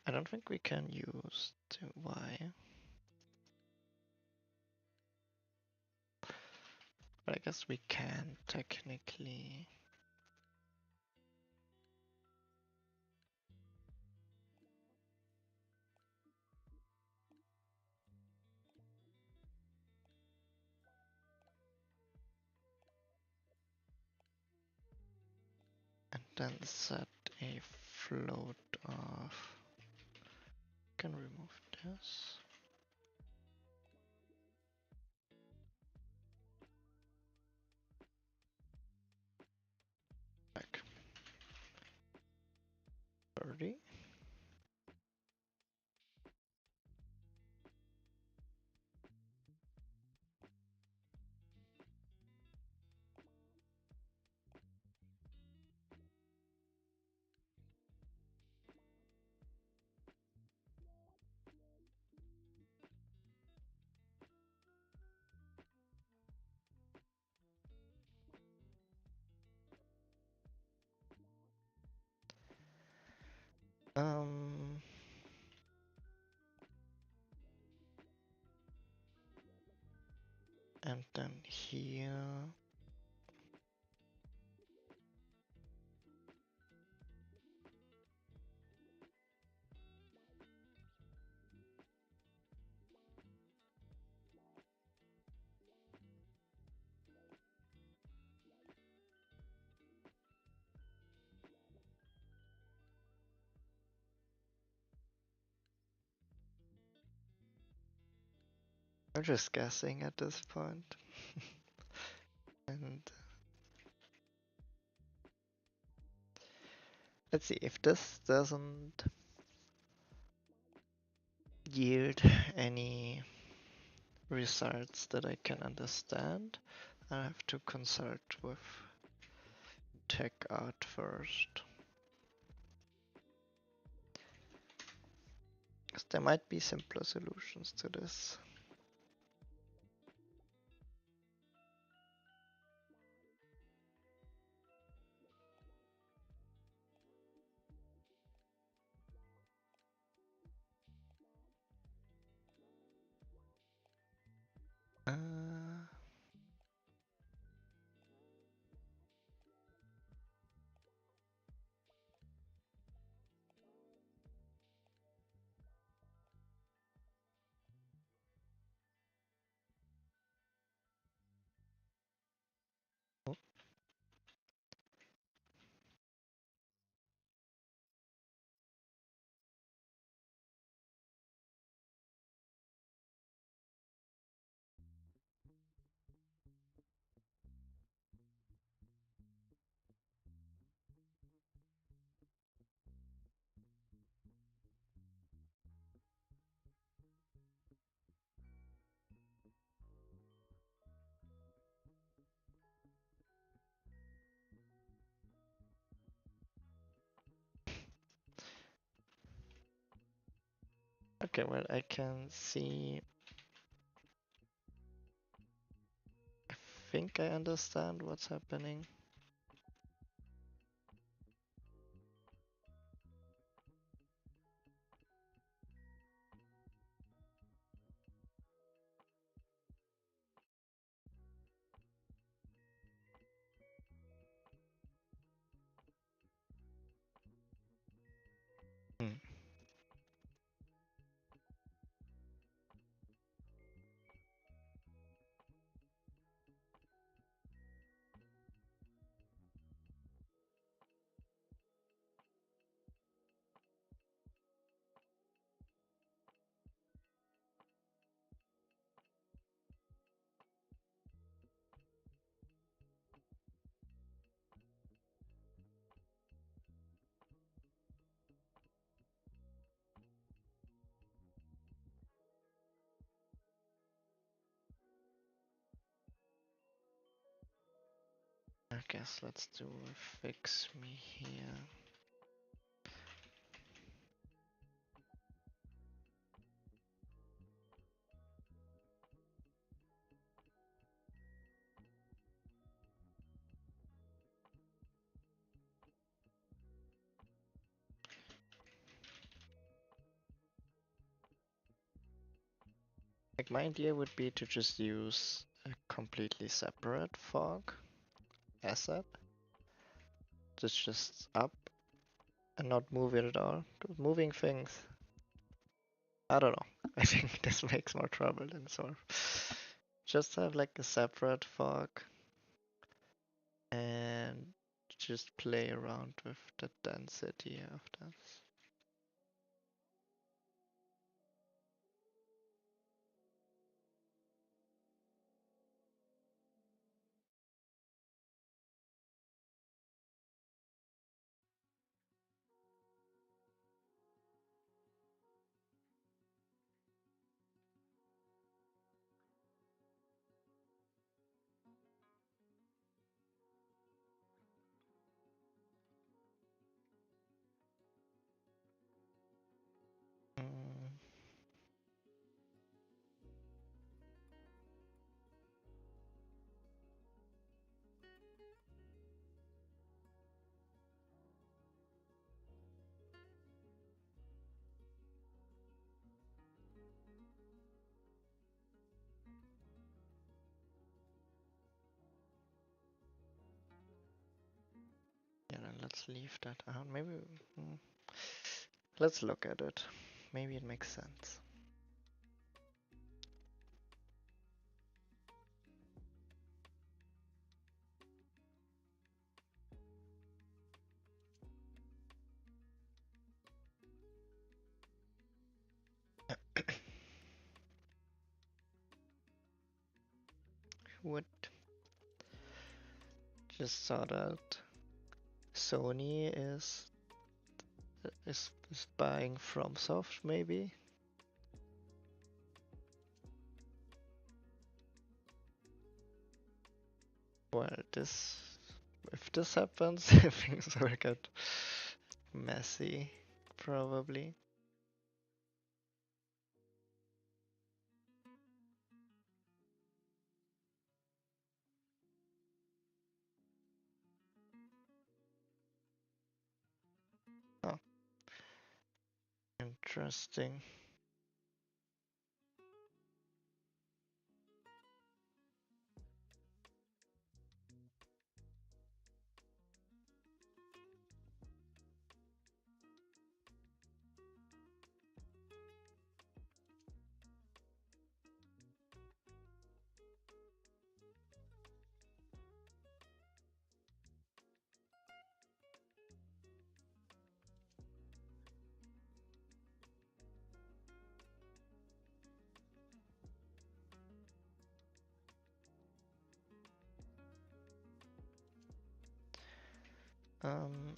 I don't think we can use the Y, but I guess we can technically. then set a float of, can remove this. Back 30. Um, and then here, I'm just guessing at this point. And let's see if this doesn't yield any results that I can understand. I have to consult with tech art first. Because there might be simpler solutions to this. Okay, well, I can see. I think I understand what's happening. Hmm. I guess let's do a fix me here. Like my idea would be to just use a completely separate fog asset that's just up and not move it at all. 'Cause moving things, I don't know. I think this makes more trouble than solve. Just have like a separate fog and just play around with the density of this. Mm, yeah, then let's leave that out. Maybe mm, let's look at it. Maybe it makes sense. Would just saw that Sony is buying FromSoft maybe. Well, this if this happens, things will get messy, probably. Oh, interesting.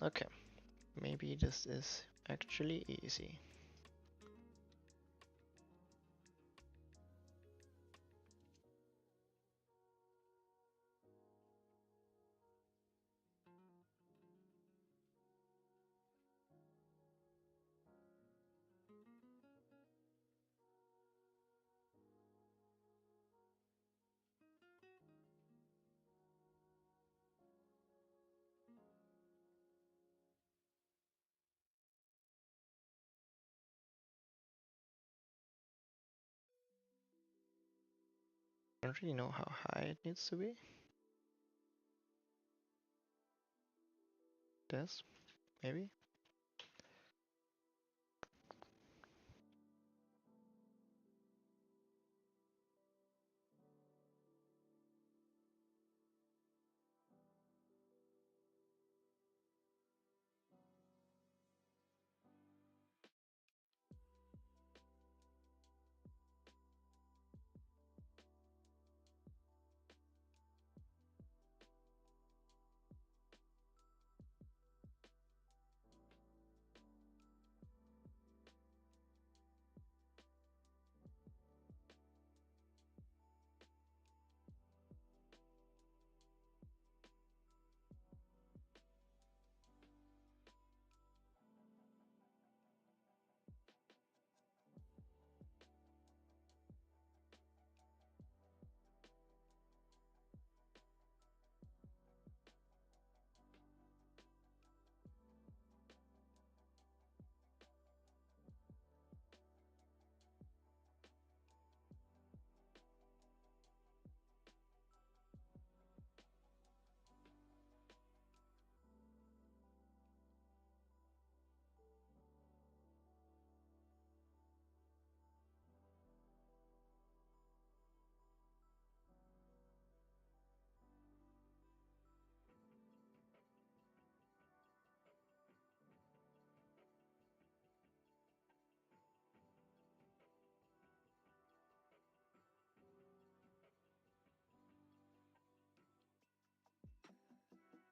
Okay. Maybe this is actually easy. I don't really know how high it needs to be. This, maybe?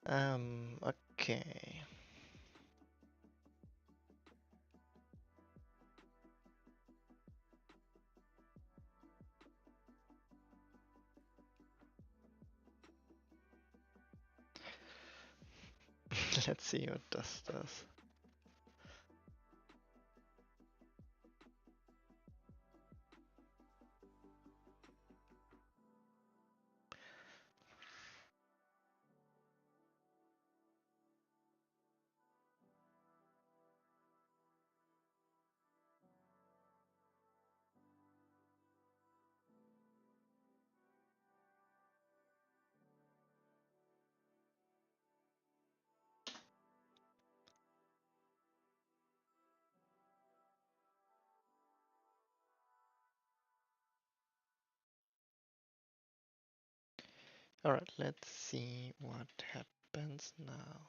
Okay. Let's see what this does. Alright, let's see what happens now.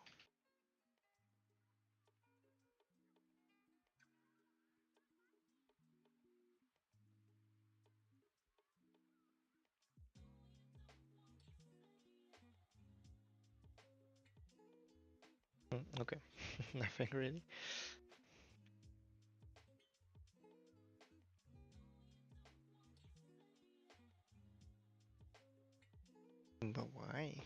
Okay, nothing really. But why?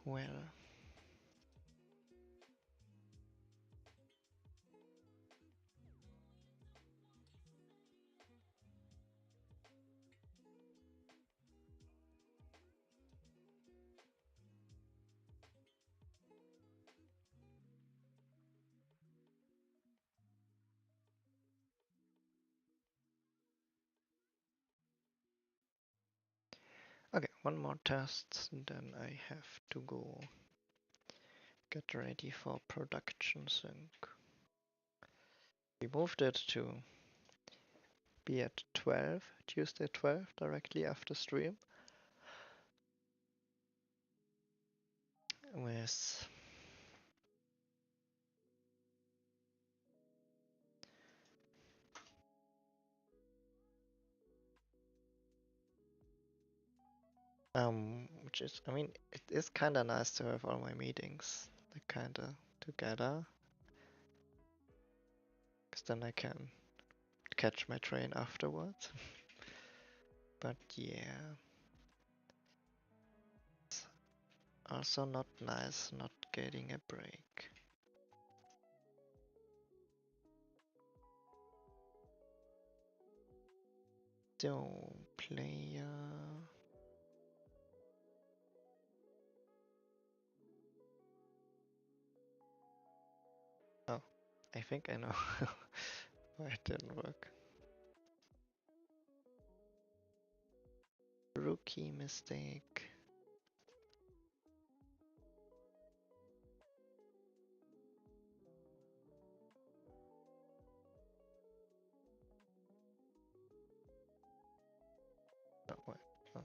Well, okay, one more test, then I have to go get ready for production sync. We moved it to be at 12, Tuesday 12, directly after stream. With which is, I mean, it is kind of nice to have all my meetings kind of together, because then I can catch my train afterwards. But yeah, it's also not nice not getting a break. So, player. Oh, I think I know why it didn't work. Rookie mistake. Oh, what? Oh.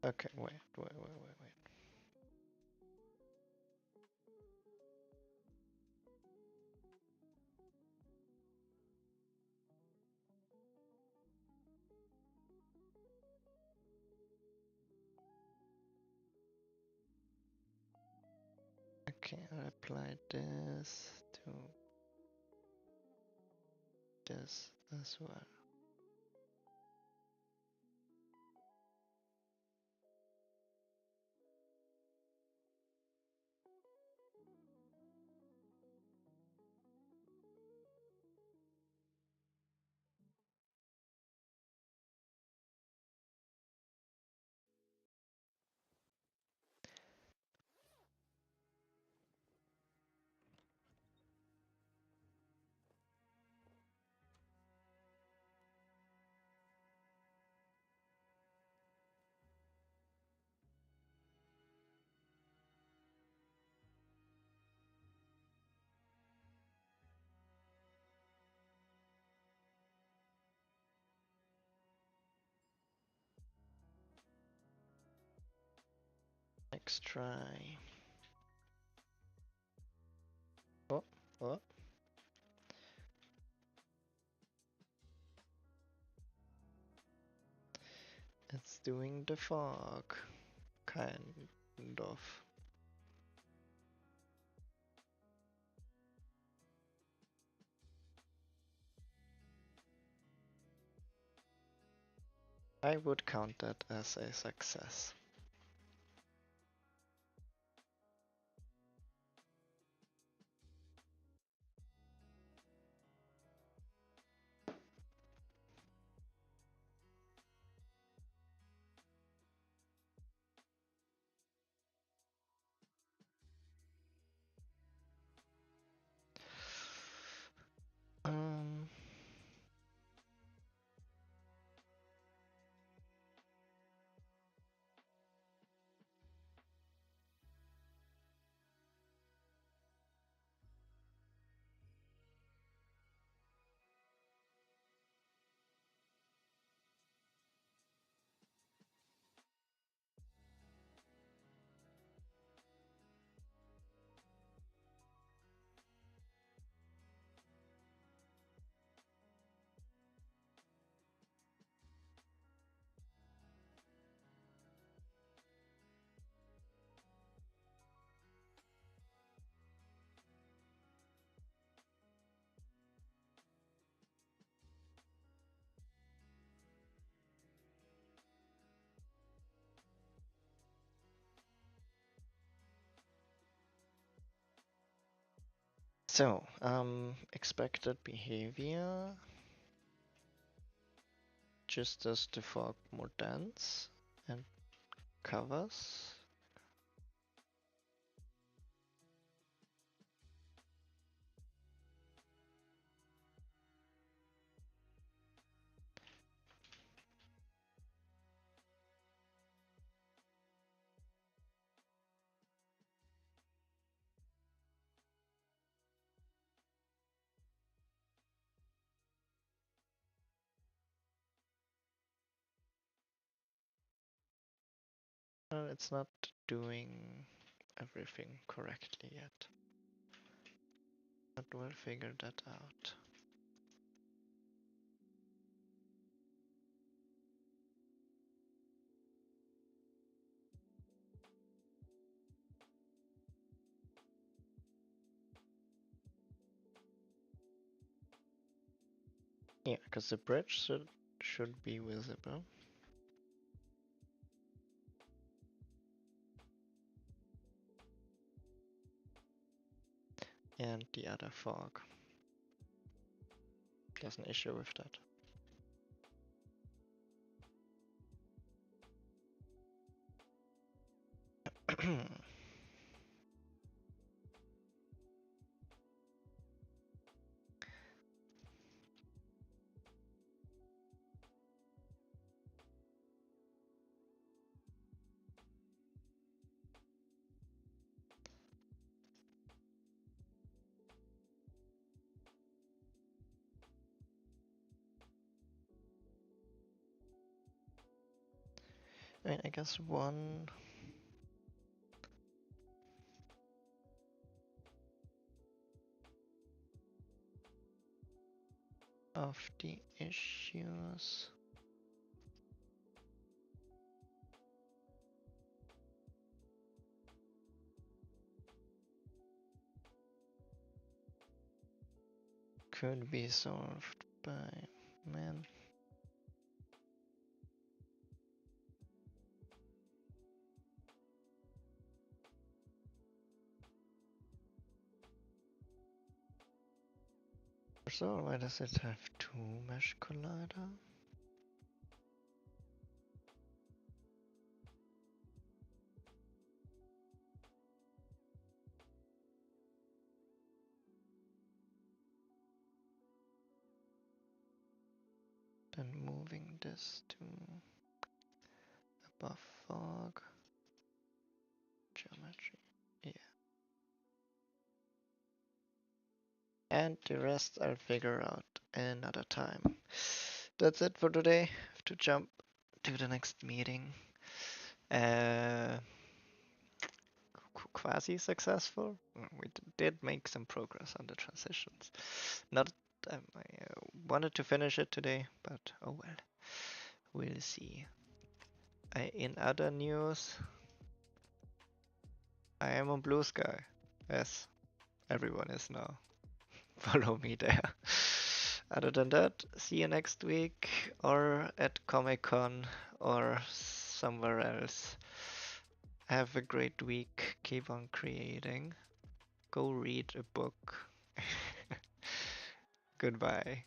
Okay, wait. Okay, I'll apply this to this as well. Next try. Oh. It's doing the fog. Kind of. I would count that as a success. Um, so, expected behavior. Just does the fog more dense and covers. It's not doing everything correctly yet. But we'll figure that out. Yeah, because the bridge should be visible. And the other fog. There's an issue with that. I mean, I guess one of the issues could be solved by man. So why does it have two mesh collider? Then moving this to above fog geometry. Yeah. And the rest I'll figure out another time. That's it for today. Have to jump to the next meeting. Quasi successful. We did make some progress on the transitions. Not I wanted to finish it today, but oh well. We'll see. In other news, I am on Blue Sky. Yes, everyone is now. Follow me there. Other than that, see you next week or at Comic Con or somewhere else. Have a great week. Keep on creating. Go read a book. Goodbye.